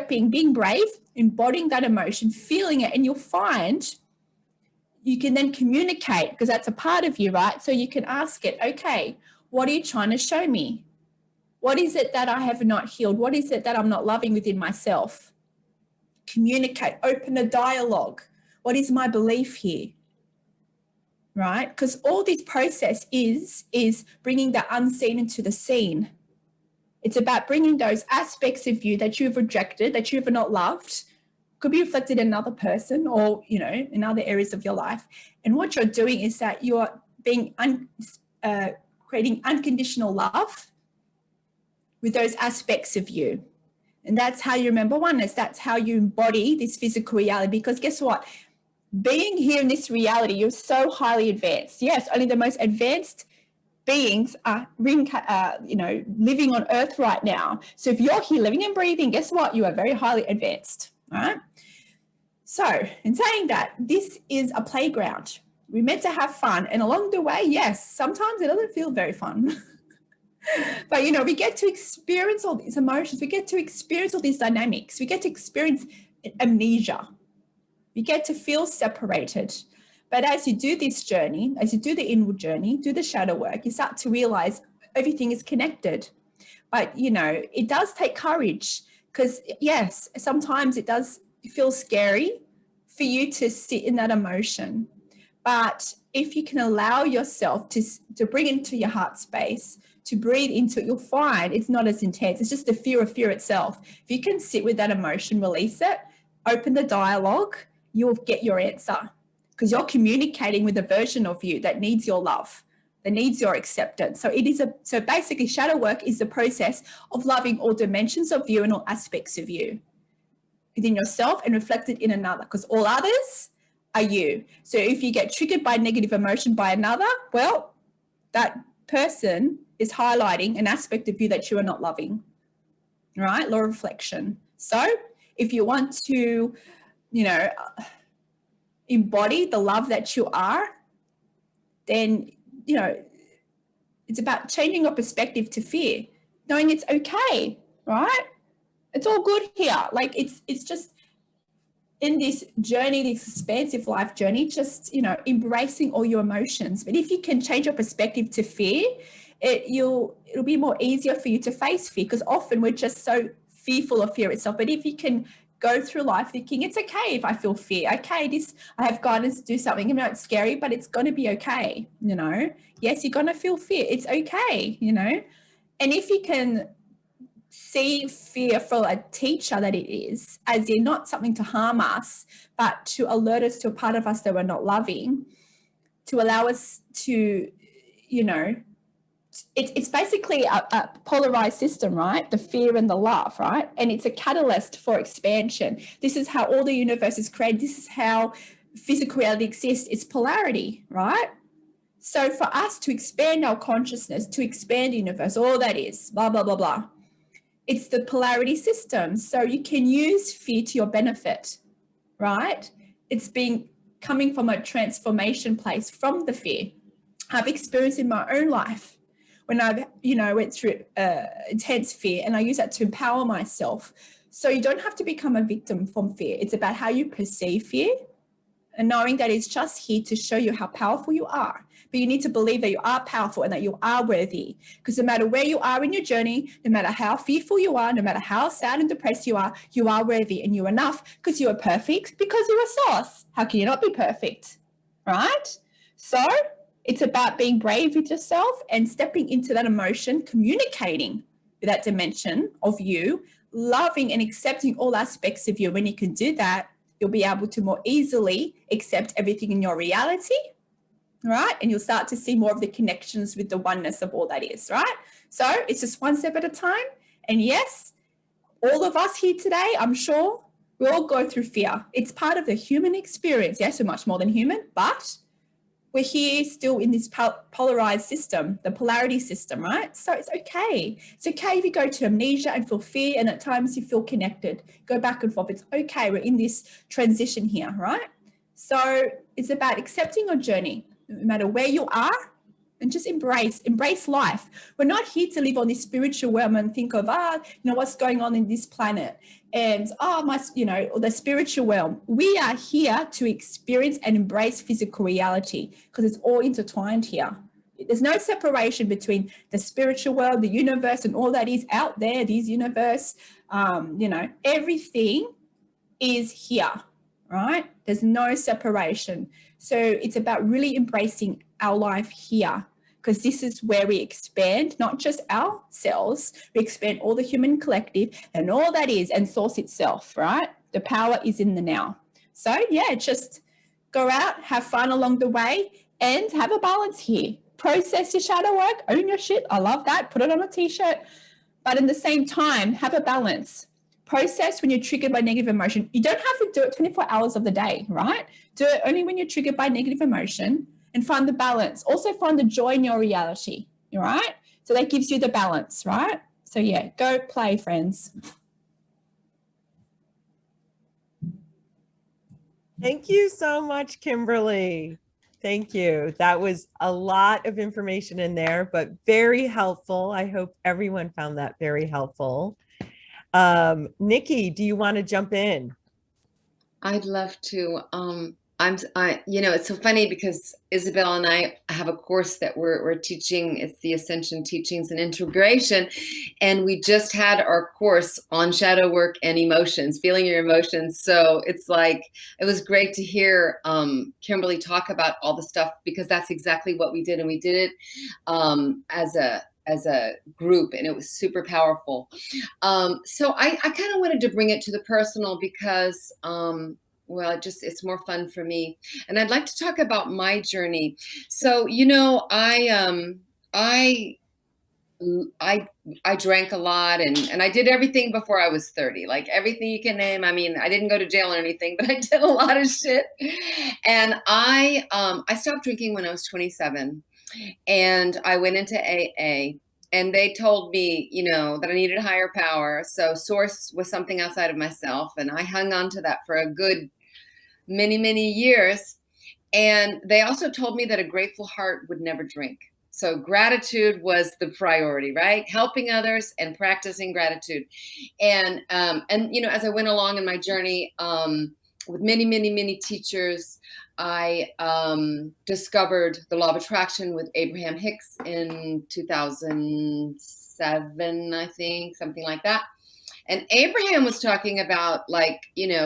being brave, embodying that emotion, feeling it, and you'll find you can then communicate, because that's a part of you, right? So you can ask it, okay, what are you trying to show me? What is it that I have not healed? What is it that I'm not loving within myself? Communicate, open a dialogue. What is my belief here? Right? Because all this process is bringing the unseen into the seen. It's about bringing those aspects of you that you've rejected, that you've not loved, could be reflected in another person or, you know, in other areas of your life. And what you're doing is that you're being creating unconditional love with those aspects of you. And that's how you remember oneness. That's how you embody this physical reality. Because guess what? Being here in this reality, you're so highly advanced. Yes, only the most advanced beings are living on earth right now. So if you're here living and breathing, guess what? You are very highly advanced. All right. So in saying that, this is a playground. We're meant to have fun. And along the way, yes, sometimes it doesn't feel very fun. But, you know, we get to experience all these emotions. We get to experience all these dynamics. We get to experience amnesia. We get to feel separated. But as you do this journey, as you do the inward journey, do the shadow work, you start to realize everything is connected. But, you know, it does take courage, because, yes, sometimes it does feel scary for you to sit in that emotion. But if you can allow yourself to bring it into your heart space, to breathe into it, you'll find it's not as intense. It's just the fear of fear itself. If you can sit with that emotion, release it, open the dialogue, you'll get your answer, because you're communicating with a version of you that needs your love, that needs your acceptance. So basically shadow work is the process of loving all dimensions of you and all aspects of you within yourself and reflected in another, because all others are you. So if you get triggered by negative emotion by another, well, that person is highlighting an aspect of you that you are not loving, right? Law of reflection. So if you want to, you know, embody the love that you are, then, you know, it's about changing your perspective to fear, knowing it's okay, right? It's all good here. Like it's just in this journey, this expansive life journey, just, you know, embracing all your emotions. But if you can change your perspective to fear, it'll be more easier for you to face fear, because often we're just so fearful of fear itself. But if you can go through life thinking it's okay if I feel fear, okay, I have guidance to do something, even though it's scary, but it's going to be okay, you know. Yes, you're going to feel fear, it's okay, you know. And if you can see fear for a teacher that it is, as in not something to harm us, but to alert us to a part of us that we're not loving, to allow us to, you know, it's basically a polarized system, right? The fear and the love, right? And it's a catalyst for expansion. This is how all the universe is created. This is how physical reality exists. It's polarity, right? So for us to expand our consciousness, to expand the universe, all that is, blah, blah, blah, blah. It's the polarity system. So you can use fear to your benefit, right? It's coming from a transformation place from the fear. I've experienced in my own life when I've, went through intense fear, and I use that to empower myself. So you don't have to become a victim from fear. It's about how you perceive fear and knowing that it's just here to show you how powerful you are. But you need to believe that you are powerful and that you are worthy. Because no matter where you are in your journey, no matter how fearful you are, no matter how sad and depressed you are worthy and you're enough because you are perfect, because you're a source. How can you not be perfect? Right? So it's about being brave with yourself and stepping into that emotion, communicating with that dimension of you, loving and accepting all aspects of you. When you can do that, you'll be able to more easily accept everything in your reality, right? And you'll start to see more of the connections with the oneness of all that is, right? So it's just one step at a time. And yes, all of us here today, I'm sure, we all go through fear. It's part of the human experience. Yes, we're much more than human, but we're here still in this polarized system, the polarity system, right? So it's okay. It's okay if you go to amnesia and feel fear, and at times you feel connected. Go back and forth. It's okay. We're in this transition here, right? So it's about accepting your journey, no matter where you are, and just embrace life. We're not here to live on this spiritual realm and think of, what's going on in this planet and, the spiritual realm. We are here to experience and embrace physical reality because it's all intertwined here. There's no separation between the spiritual world, the universe, and all that is out there, this universe. Everything is here, right? There's no separation. So it's about really embracing our life here, because this is where we expand, not just ourselves, we expand all the human collective and all that is, and source itself, right? The power is in the now. So yeah, just go out, have fun along the way, and have a balance here. Process your shadow work, own your shit. I love that. Put it on a t-shirt. But in the same time, have a balance. Process when you're triggered by negative emotion. You don't have to do it 24 hours of the day, right? Do it only when you're triggered by negative emotion, and find the balance. Also find the joy in your reality, right? So that gives you the balance, right? So yeah, go play, friends. Thank you so much, Kimberly. Thank you. That was a lot of information in there, but very helpful. I hope everyone found that very helpful. Nikki, do you want to jump in? I'd love to. It's so funny because Isabelle and I have a course that we're teaching. It's the Ascension Teachings and Integration. And we just had our course on shadow work and emotions, feeling your emotions. So it's like, it was great to hear Kimberly talk about all the stuff, because that's exactly what we did. And we did it as a group, and it was super powerful. So I kind of wanted to bring it to the personal because, it's more fun for me. And I'd like to talk about my journey. So, I drank a lot and I did everything before I was 30, like everything you can name. I mean, I didn't go to jail or anything, but I did a lot of shit. And I stopped drinking when I was 27, and I went into AA. And they told me, that I needed a higher power. So source was something outside of myself. And I hung on to that for a good many, many years. And they also told me that a grateful heart would never drink. So gratitude was the priority, right? Helping others and practicing gratitude. And as I went along in my journey, with many, many, many teachers, I discovered the law of attraction with Abraham Hicks in 2007, I think, something like that. And Abraham was talking about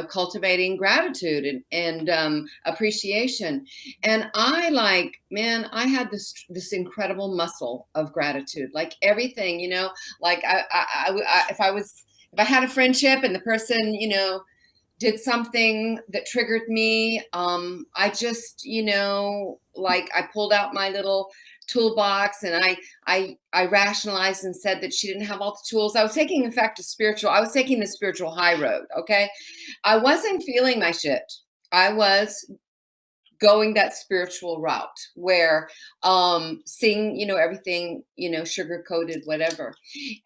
cultivating gratitude and appreciation. And I had this incredible muscle of gratitude, like everything, if I had a friendship and the person, did something that triggered me, I just, I pulled out my little toolbox, and I rationalized and said that she didn't have all the tools. I was taking, in fact, I was taking the spiritual high road. Okay. I wasn't feeling my shit. I was going that spiritual route where seeing, everything, sugar coated, whatever.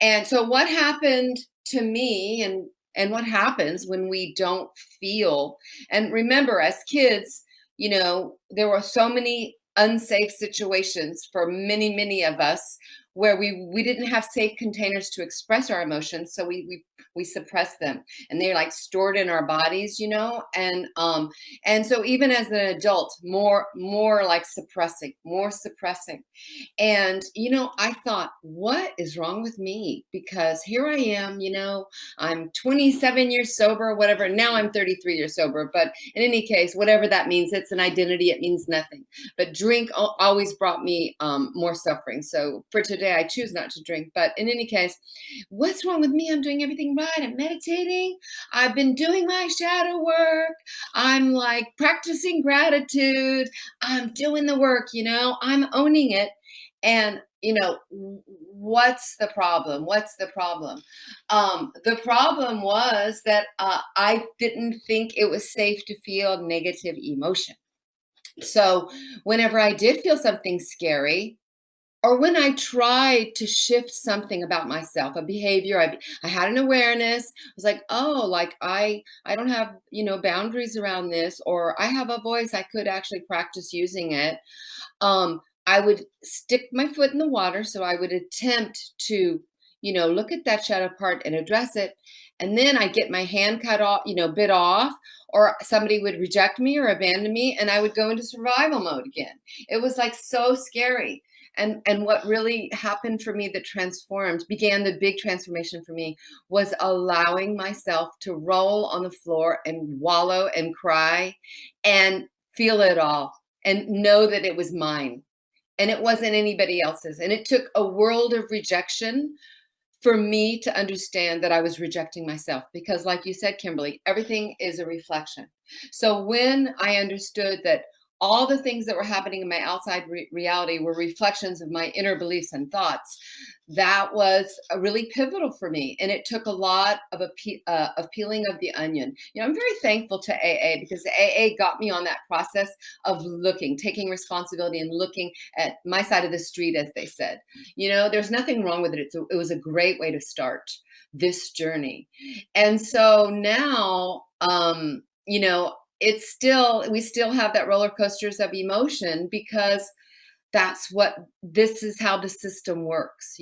And so what happened to me, and what happens when we don't feel, and remember, as kids, there were so many unsafe situations for many, many of us where we didn't have safe containers to express our emotions, so we suppress them, and they're like stored in our bodies, and so even as an adult, more like suppressing. And I thought, what is wrong with me? Because here I am, I'm 27 years sober, whatever. Now I'm 33 years sober, but in any case, whatever that means, it's an identity. It means nothing. But drink always brought me more suffering. So for today, I choose not to drink. But in any case, what's wrong with me? I'm doing everything right. I'm meditating. I've been doing my shadow work. I'm like practicing gratitude. I'm doing the work, I'm owning it. And, what's the problem? The problem was that I didn't think it was safe to feel negative emotion. So whenever I did feel something scary, or when I tried to shift something about myself, a behavior, I had an awareness. I was like, oh, like I don't have, boundaries around this, or I have a voice. I could actually practice using it. I would stick my foot in the water. So I would attempt to, look at that shadow part and address it. And then I'd get my hand cut off, bit off, or somebody would reject me or abandon me, and I would go into survival mode again. It was like so scary. And what really happened for me that began the big transformation for me, was allowing myself to roll on the floor and wallow and cry and feel it all and know that it was mine and it wasn't anybody else's. And it took a world of rejection for me to understand that I was rejecting myself, because like you said, Kimberly, everything is a reflection. So when I understood that all the things that were happening in my outside reality were reflections of my inner beliefs and thoughts, that was really pivotal for me. And it took a lot of peeling of the onion. I'm very thankful to AA, because AA got me on that process of taking responsibility and looking at my side of the street, as they said. There's nothing wrong with it. It was a great way to start this journey. And so now, we still have that roller coasters of emotion, because this is how the system works.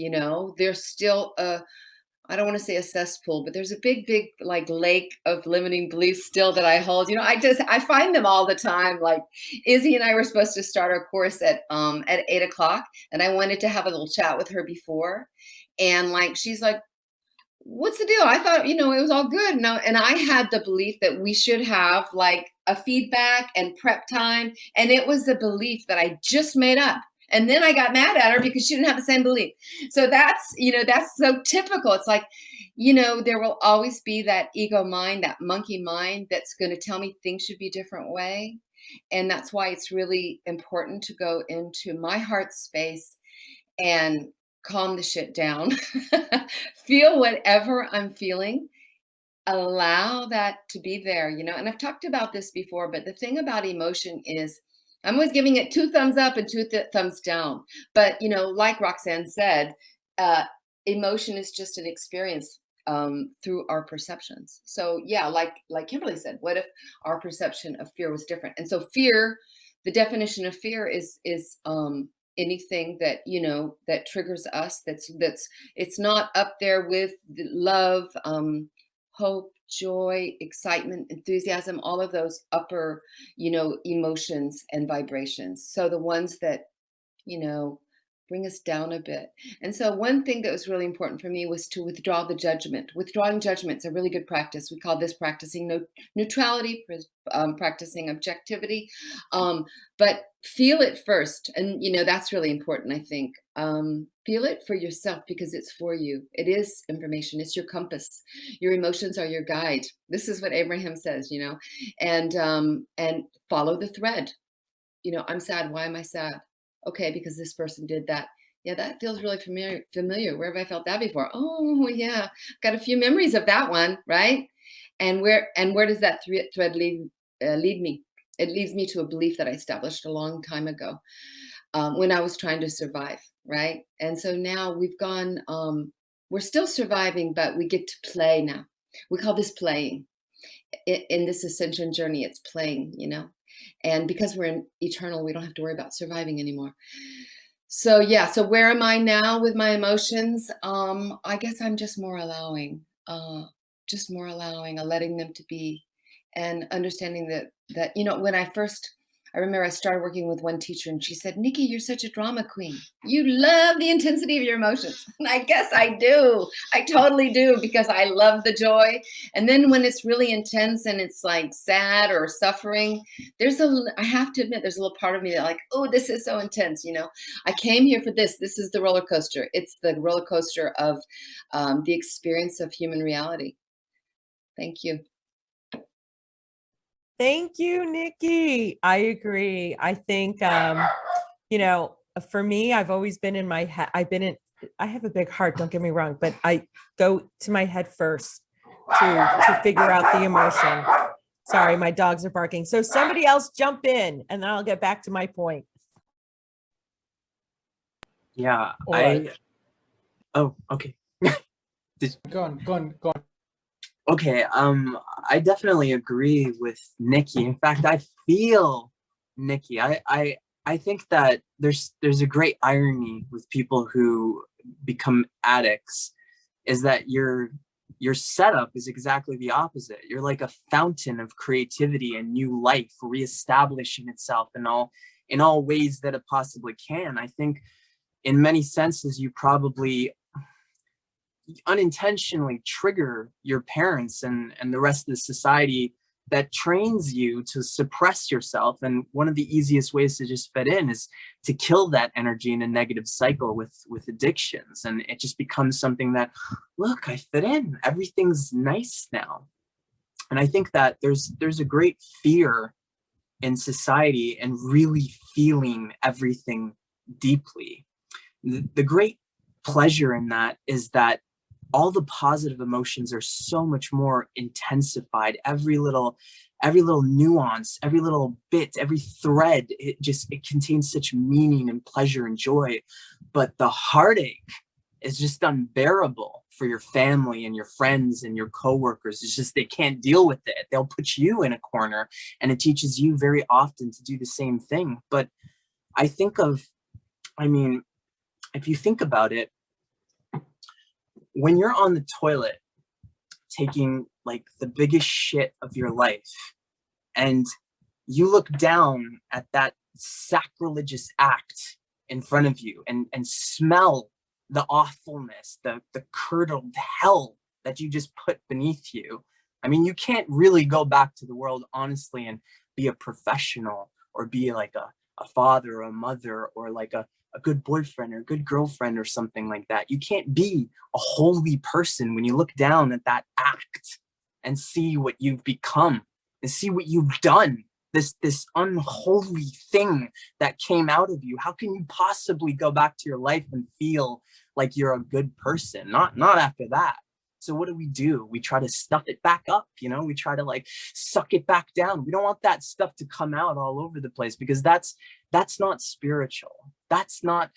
There's still I don't want to say a cesspool, but there's a big like lake of limiting beliefs still that I hold. I find them all the time. Like Izzy and I were supposed to start our course at 8:00, and I wanted to have a little chat with her before. And like, she's like, what's the deal? I thought, it was all good. No, and I had the belief that we should have like a feedback and prep time. And it was a belief that I just made up. And then I got mad at her because she didn't have the same belief. So that's so typical. It's like, there will always be that ego mind, that monkey mind, that's going to tell me things should be a different way. And that's why it's really important to go into my heart space and calm the shit down, feel whatever I'm feeling, allow that to be there, and I've talked about this before, but the thing about emotion is I'm always giving it 2 thumbs up and 2 thumbs down. But, like Roxanne said, emotion is just an experience through our perceptions. So yeah, like Kimberly said, what if our perception of fear was different? And so fear, the definition of fear is anything that that triggers us, that's it's not up there with love, hope, joy, excitement, enthusiasm, all of those upper emotions and vibrations. So the ones that bring us down a bit. And so one thing that was really important for me was to withdraw the judgment. Withdrawing judgment is a really good practice. We call this practicing neutrality, practicing objectivity. But feel it first. And, that's really important, I think. Feel it for yourself, because it's for you. It is information. It's your compass. Your emotions are your guide. This is what Abraham says, and follow the thread. I'm sad. Why am I sad? okay, because this person did that. Yeah, that feels really familiar. Where have I felt that before? Oh, yeah, got a few memories of that one, right? And where does that thread lead me? It leads me to a belief that I established a long time ago when I was trying to survive, right? And so now we've gone, we're still surviving, but we get to play now. We call this playing. In this ascension journey, it's playing, you know? And because we're eternal, we don't have to worry about surviving anymore. So yeah, so where am I now with my emotions? I guess I'm just more allowing, letting them to be, and understanding that you know, when I remember I started working with one teacher and she said, Nikki, you're such a drama queen. You love the intensity of your emotions. And I guess I do. I totally do, because I love the joy. And then when it's really intense and it's like sad or suffering, I have to admit, there's a little part of me that like, oh, this is so intense. You know, I came here for this. This is the roller coaster. It's the roller coaster of the experience of human reality. Thank you. Thank you, Nikki. I agree. I think, you know, for me, I've always been in my head. I have a big heart, don't get me wrong, but I go to my head first to figure out the emotion. Sorry, my dogs are barking. So somebody else jump in and then I'll get back to my point. Yeah, Right. Oh, okay. Go on. Okay, I definitely agree with Nikki. In fact, I feel Nikki. I think that there's a great irony with people who become addicts, is that your setup is exactly the opposite. You're like a fountain of creativity and new life reestablishing itself in all ways that it possibly can. I think in many senses you probably unintentionally trigger your parents and the rest of the society that trains you to suppress yourself. And one of the easiest ways to just fit in is to kill that energy in a negative cycle with addictions. And it just becomes something that, look, I fit in, everything's nice now. And I think that there's a great fear in society and really feeling everything deeply. The great pleasure in that is that all the positive emotions are so much more intensified. Every little nuance, every little bit, every thread, it contains such meaning and pleasure and joy. But the heartache is just unbearable for your family and your friends and your coworkers. It's just, they can't deal with it. They'll put you in a corner, and it teaches you very often to do the same thing. But if you think about it, when you're on the toilet taking like the biggest shit of your life and you look down at that sacrilegious act in front of you and smell the awfulness, the curdled hell that you just put beneath you, I mean, you can't really go back to the world honestly and be a professional or be like a father or a mother or like a good boyfriend or a good girlfriend or something like that. You can't be a holy person when you look down at that act and see what you've become and see what you've done, this unholy thing that came out of you. How can you possibly go back to your life and feel like you're a good person? Not after that. So what do? We try to stuff it back up, you know? We try to like suck it back down. We don't want that stuff to come out all over the place, because that's not spiritual. That's not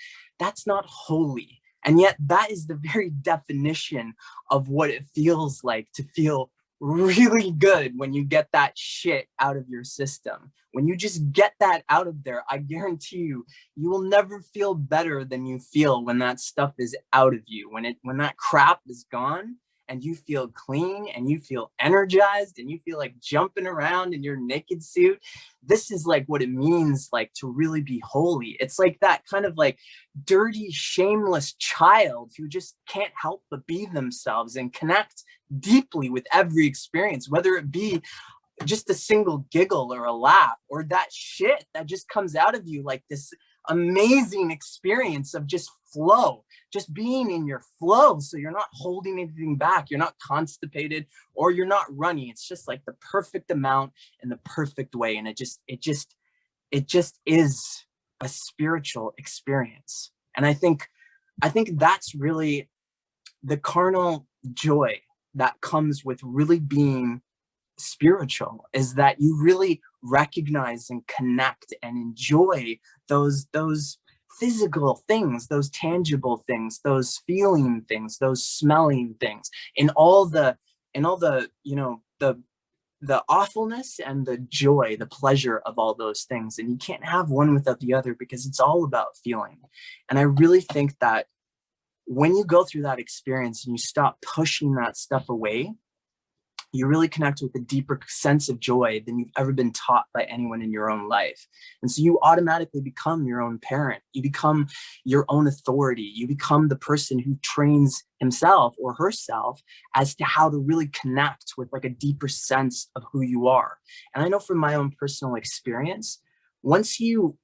holy. And yet that is the very definition of what it feels like to feel really good when you get that shit out of your system. When you just get that out of there, I guarantee you will never feel better than you feel when that stuff is out of you. When that crap is gone and you feel clean and you feel energized and you feel like jumping around in your naked suit. This is like what it means like to really be holy. It's like that kind of like dirty, shameless child who just can't help but be themselves and connect deeply with every experience, whether it be just a single giggle or a laugh or that shit that just comes out of you, like this amazing experience of just flow, just being in your flow. So you're not holding anything back, you're not constipated, or you're not running. It's just like the perfect amount in the perfect way. And it just is a spiritual experience. And I think that's really the carnal joy that comes with really being spiritual, is that you really recognize and connect and enjoy those physical things, those tangible things, those feeling things, those smelling things, in all the you know, the awfulness and the joy, the pleasure of all those things. And you can't have one without the other, because it's all about feeling. And I really think that when you go through that experience and you stop pushing that stuff away, you really connect with a deeper sense of joy than you've ever been taught by anyone in your own life. And so you automatically become your own parent. You become your own authority. You become the person who trains himself or herself as to how to really connect with like a deeper sense of who you are. And I know from my own personal experience, once you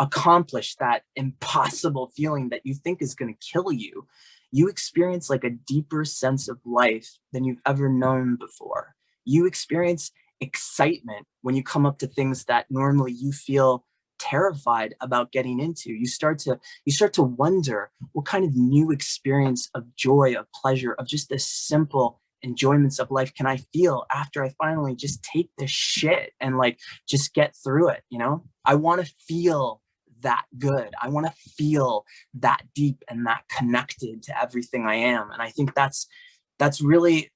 accomplish that impossible feeling that you think is going to kill you, you experience like a deeper sense of life than you've ever known before. You experience excitement when you come up to things that normally you feel terrified about getting into. You start to wonder, what kind of new experience of joy, of pleasure, of just the simple enjoyments of life can I feel after I finally just take this shit and like just get through it, you know? I want to feel that good. I want to feel that deep and that connected to everything I am. And I think that's really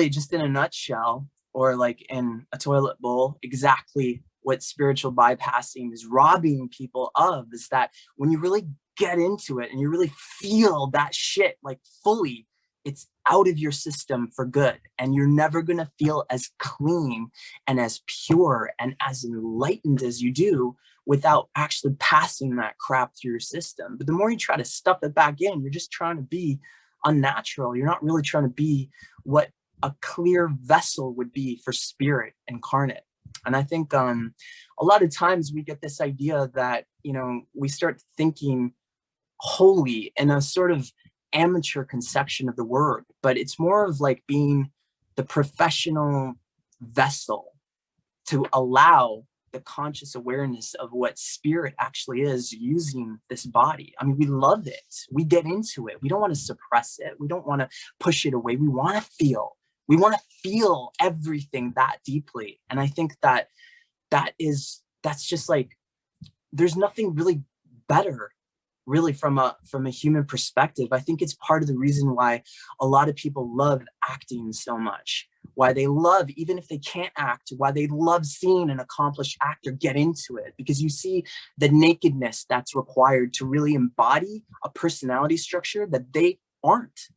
just in a nutshell, or like in a toilet bowl, exactly what spiritual bypassing is robbing people of, is that when you really get into it and you really feel that shit like fully, it's out of your system for good. And you're never going to feel as clean and as pure and as enlightened as you do without actually passing that crap through your system. But the more you try to stuff it back in, you're just trying to be unnatural. You're not really trying to be what a clear vessel would be for spirit incarnate. And I think a lot of times we get this idea that, you know, we start thinking holy in a sort of amateur conception of the word, but it's more of like being the professional vessel to allow the conscious awareness of what spirit actually is using this body. I mean, we love it. We get into it. We don't want to suppress it. We don't want to push it away. We want to feel. We want to feel everything that deeply. And I think that's just like, there's nothing really better really from a human perspective. I think it's part of the reason why a lot of people love acting so much, why they love, even if they can't act, why they love seeing an accomplished actor get into it, because you see the nakedness that's required to really embody a personality structure that they aren't,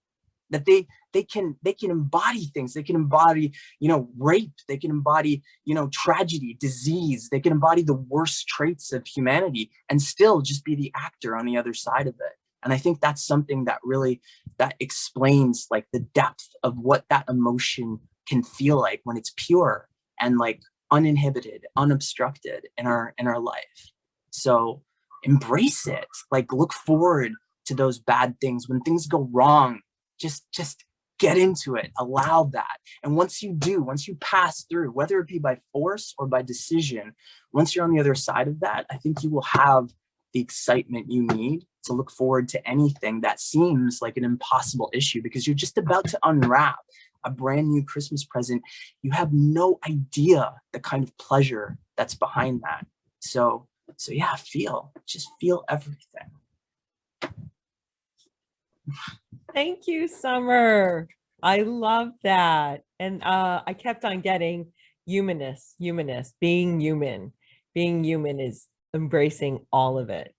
that they can embody things. They can embody, you know, rape. They can embody, you know, tragedy, disease. They can embody the worst traits of humanity and still just be the actor on the other side of it. And I think that's something that really, that explains like the depth of what that emotion can feel like when it's pure and like uninhibited, unobstructed in our life. So embrace it, like look forward to those bad things. When things go wrong, just get into it, allow that. And once you do, once you pass through, whether it be by force or by decision, once you're on the other side of that, I think you will have the excitement you need to look forward to anything that seems like an impossible issue, because you're just about to unwrap a brand new Christmas present. You have no idea the kind of pleasure that's behind that. So yeah, just feel everything. Thank you, Summer. I love that. And I kept on getting humanness, being human. Being human is embracing all of it,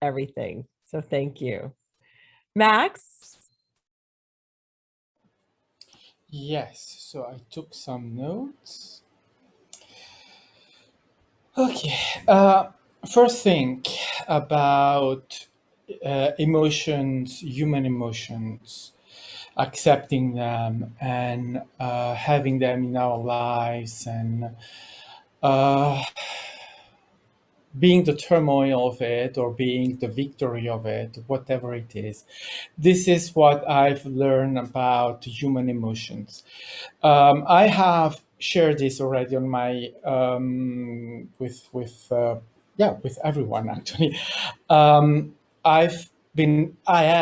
everything. So thank you. Max? Yes, so I took some notes. Okay, first thing about emotions, human emotions, accepting them and having them in our lives, and being the turmoil of it or being the victory of it, whatever it is. This is what I've learned about human emotions. I have shared this already on my with yeah, with everyone actually. I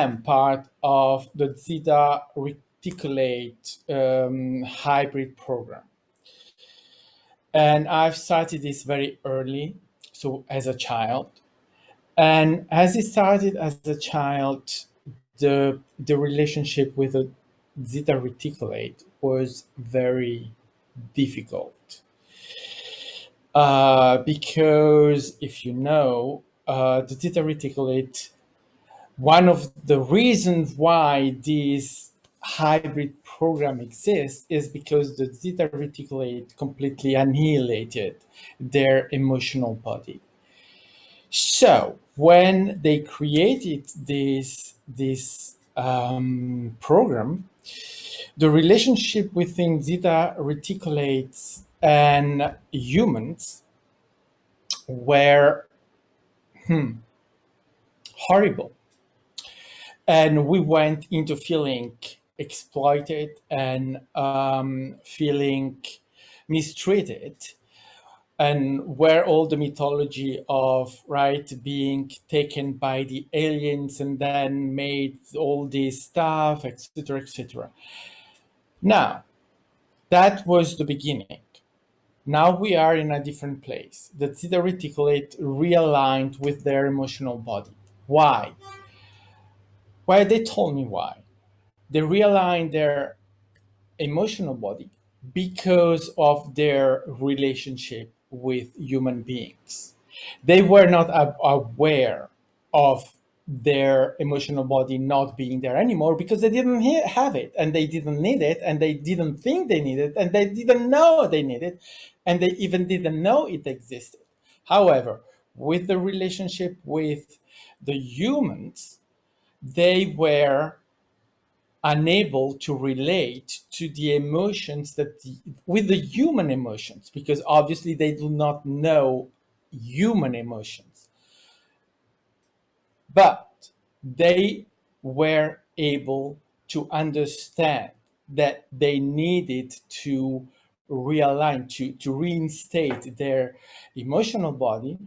am part of the Zeta Reticulate hybrid program. And I've started this very early, so as a child. And as it started as a child, the relationship with the Zeta Reticulate was very difficult. Because if you know, the Zeta Reticulate, one of the reasons why this hybrid program exists is because the Zeta Reticulate completely annihilated their emotional body. So when they created this program, the relationship within Zeta Reticulates and humans were horrible. And we went into feeling exploited and feeling mistreated, and where all the mythology of being taken by the aliens and then made all this stuff, etc., etc. Now, that was the beginning. Now we are in a different place. The Zeta Reticulate realigned with their emotional body. Why? Why? They told me why. They realigned their emotional body because of their relationship with human beings. They were not aware of their emotional body not being there anymore because they didn't have it, and they didn't need it, and they didn't think they needed it, and they didn't know they needed it, and they even didn't know it existed. However, with the relationship with the humans, they were unable to relate to the emotions with the human emotions, because obviously they do not know human emotions, but they were able to understand that they needed to realign, to reinstate their emotional body,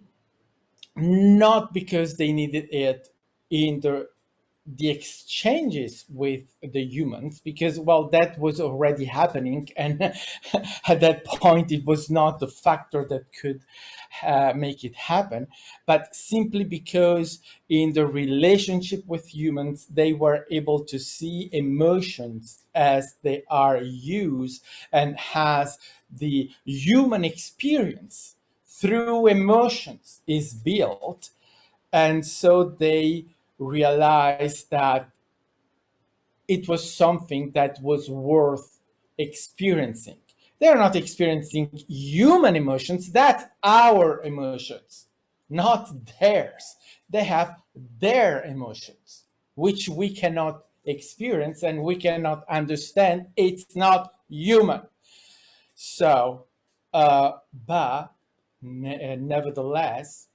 not because they needed it in the exchanges with the humans, because, well, that was already happening, and at that point it was not the factor that could make it happen, but simply because in the relationship with humans they were able to see emotions as they are used, and has the human experience through emotions is built. And so they realized that it was something that was worth experiencing. They're not experiencing human emotions, that's our emotions, not theirs. They have their emotions, which we cannot experience and we cannot understand. It's not human. So, but nevertheless,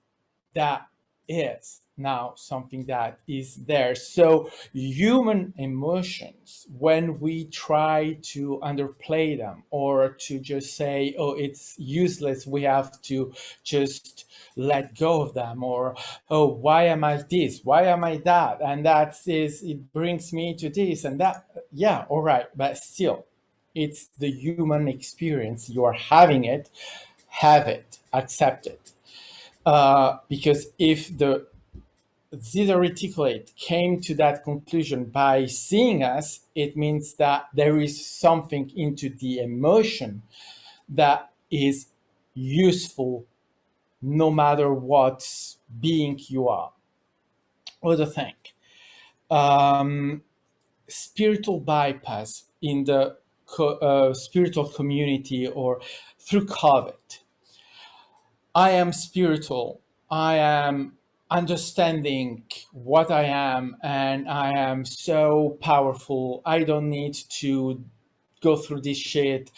that is now something that is there. So human emotions, when we try to underplay them or to just say, oh, it's useless, we have to just let go of them, or, oh, why am I this? Why am I that? And that is, it brings me to this and that. Yeah, all right, but still, it's the human experience. You are having it, have it, accept it. Because if the Zeta Reticulate came to that conclusion by seeing us, it means that there is something into the emotion that is useful no matter what being you are. Other thing, spiritual bypass in the spiritual community or through COVID. I am spiritual. I am understanding what I am, and I am so powerful. I don't need to go through this shit.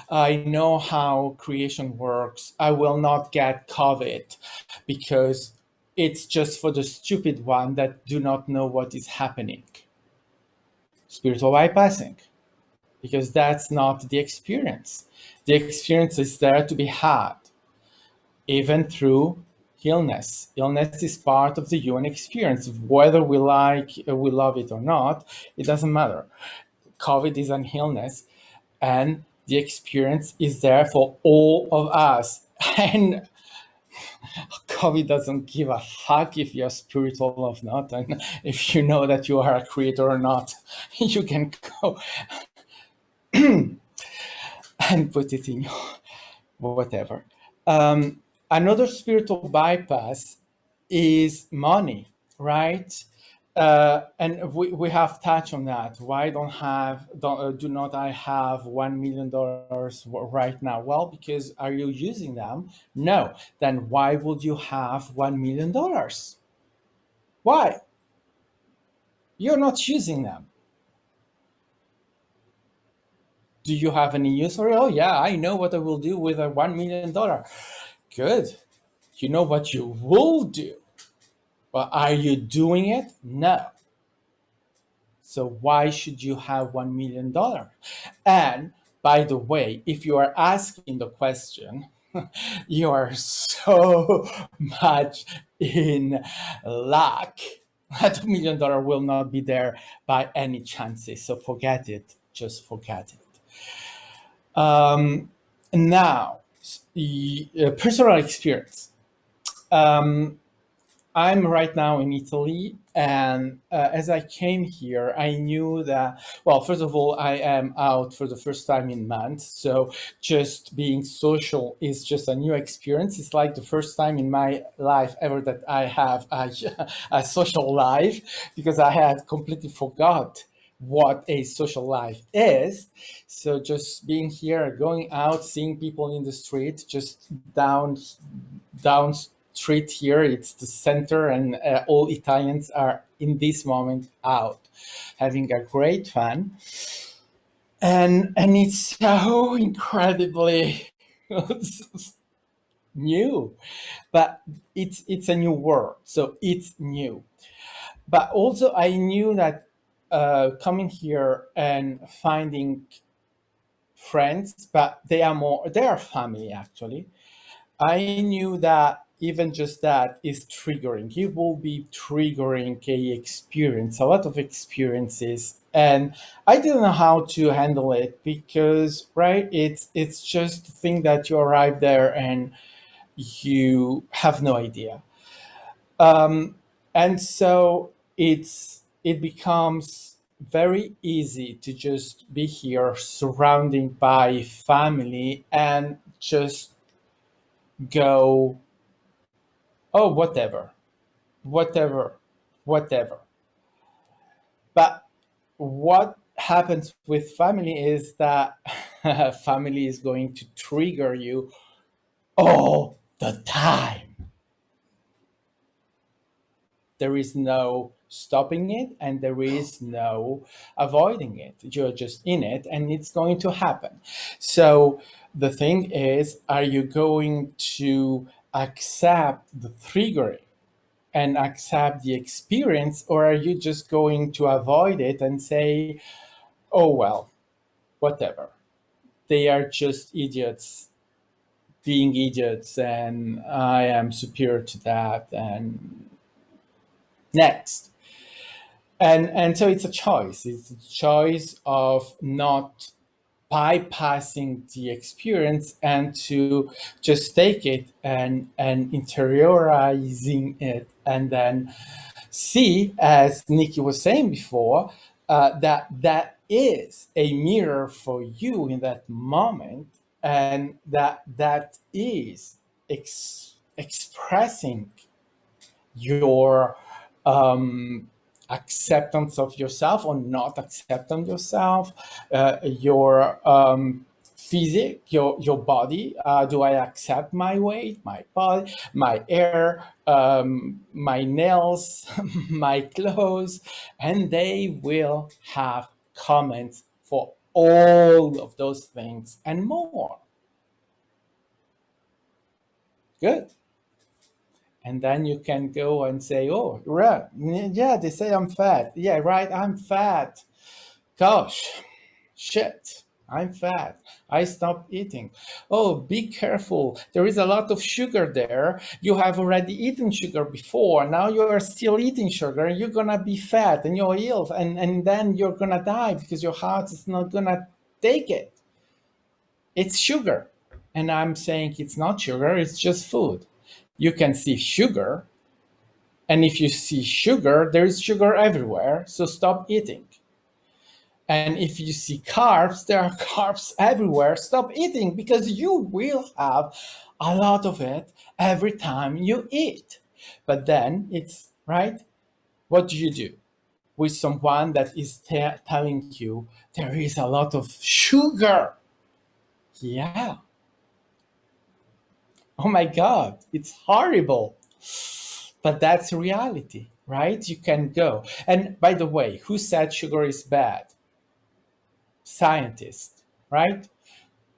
I know how creation works. I will not get COVID because it's just for the stupid one that do not know what is happening. Spiritual bypassing, because that's not the experience. The experience is there to be had, even through illness. Illness is part of the human experience. Whether we love it or not, it doesn't matter. COVID is an illness, and the experience is there for all of us. And COVID doesn't give a fuck if you're spiritual or not, and if you know that you are a creator or not. You can go and put it in your whatever. Another spiritual bypass is money, right? And we have touched on that. Why do not I have $1 million right now? Well, because are you using them? No. Then why would you have $1 million? Why? You're not using them. Do you have any use for it? Oh yeah, I know what I will do with a $1 million. Good. You know what you will do. But are you doing it? No. So why should you have $1 million? And by the way, if you are asking the question, you are so much in luck that $1 million will not be there by any chances. So forget it. Just forget it. Now, personal experience. I'm right now in Italy, and as I came here, I knew that, well, first of all, I am out for the first time in months, so just being social is just a new experience. It's like the first time in my life ever that I have a social life, because I had completely forgot what a social life is. So just being here, going out, seeing people in the street, just down street here, it's the center, and all Italians are in this moment out having a great fun, and it's so incredibly new, but it's a new world, so it's new. But also I knew that coming here and finding friends, but they are family actually, I knew that even just that is triggering. It will be triggering a lot of experiences. And I didn't know how to handle it because, right, it's just the thing that you arrive there and you have no idea. And so it becomes very easy to just be here surrounded by family and just go, oh, whatever. But what happens with family is that family is going to trigger you all the time. There is no stopping it and there is no avoiding it. You're just in it and it's going to happen. So the thing is, are you going to accept the triggering and accept the experience, or are you just going to avoid it and say, oh, well, whatever. They are just idiots being idiots and I am superior to that, and next. And so it's a choice. It's a choice of not bypassing the experience and to just take it and interiorizing it, and then see, as Nikki was saying before, that is a mirror for you in that moment, and that is expressing your acceptance of yourself or not acceptance yourself, your physique, your body. Do I accept my weight, my body, my hair, my nails, my clothes? And they will have comments for all of those things and more. Good. And then you can go and say, oh, right, yeah, they say I'm fat. Yeah, right, I'm fat. Gosh, shit. I'm fat. I stopped eating. Oh, be careful. There is a lot of sugar there. You have already eaten sugar before. Now you are still eating sugar. You're going to be fat and you're ill. And then you're going to die because your heart is not going to take it. It's sugar. And I'm saying it's not sugar. It's just food. You can see sugar. And if you see sugar, there is sugar everywhere. So stop eating. And if you see carbs, there are carbs everywhere. Stop eating because you will have a lot of it every time you eat. But then it's, right? What do you do with someone that is telling you there is a lot of sugar? Yeah. Oh my God, it's horrible. But that's reality, right? You can go. And by the way, who said sugar is bad? Scientists, right?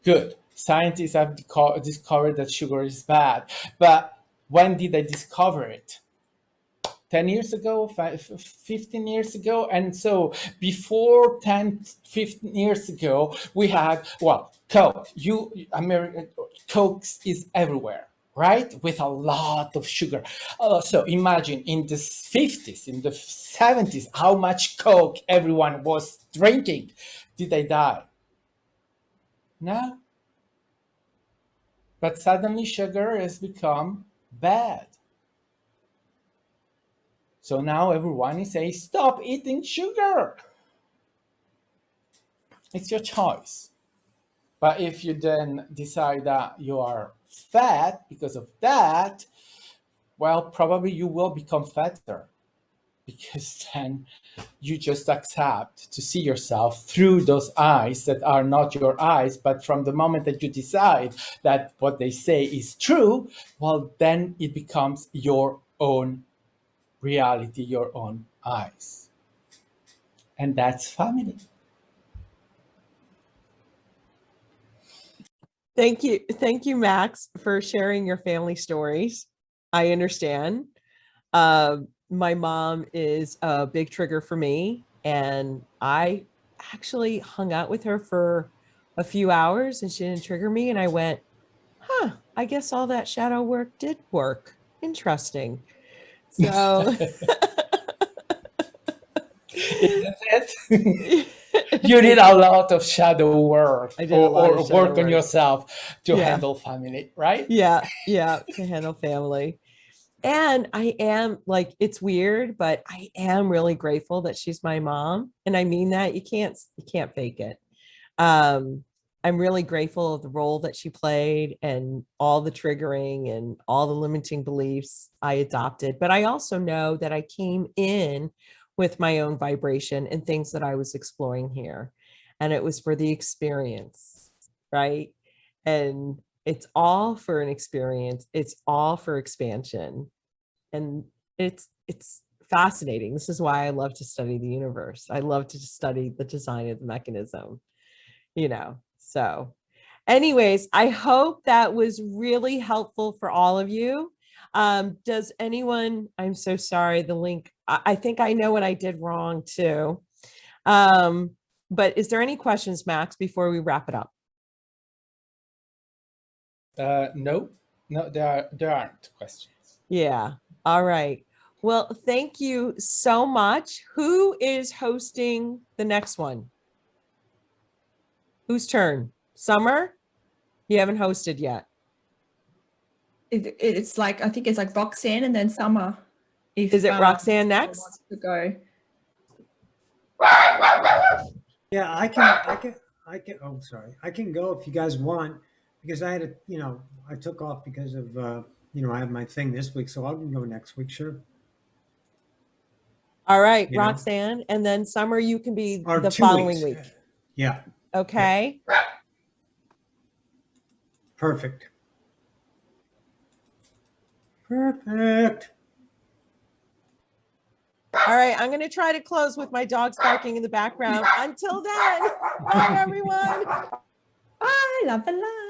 Good. Scientists have discovered that sugar is bad. But when did they discover it? 10 years ago, 15 years ago? And so before 10, 15 years ago, we had, well, Coke. Coke is everywhere, right? With a lot of sugar. So imagine in the 50s, in the 70s, how much Coke everyone was drinking. Did they die? No. But suddenly sugar has become bad. So now everyone is saying, stop eating sugar. It's your choice. But if you then decide that you are fat because of that, well, probably you will become fatter. Because then you just accept to see yourself through those eyes that are not your eyes. But from the moment that you decide that what they say is true, well, then it becomes your own reality, your own eyes. And that's family. Thank you, Max, for sharing your family stories. I understand. My mom is a big trigger for me, and I actually hung out with her for a few hours and she didn't trigger me. And I went, huh, I guess all that shadow work did work. Interesting. So Isn't it? You did a lot of shadow work or work on yourself to handle family, right? Yeah, to handle family. And I am, like, it's weird, but I am really grateful that she's my mom. And I mean that. You can't fake it. I'm really grateful of the role that she played and all the triggering and all the limiting beliefs I adopted. But I also know that I came in with my own vibration and things that I was exploring here. And it was for the experience, right? And it's all for an experience. It's all for expansion. And it's fascinating. This is why I love to study the universe. I love to study the design of the mechanism, So anyways, I hope that was really helpful for all of you. Does anyone, I'm so sorry, the link, I think I know what I did wrong too. But is there any questions, Max, before we wrap it up? No, there aren't questions. Yeah. All right. Well, thank you so much. Who is hosting the next one? Whose turn? Summer? You haven't hosted yet. It's like, I think it's like Roxanne and then Summer. Is it Roxanne next? To go. Yeah, I can. Oh, sorry. I can go if you guys want, because I had I took off because of, I have my thing this week, so I can go next week. Sure. All right, Roxanne, and then Summer, you can be the following week. Yeah. Okay. Yeah. Perfect. All right, I'm going to try to close with my dogs barking in the background. Until then, bye, everyone. Bye, love and light.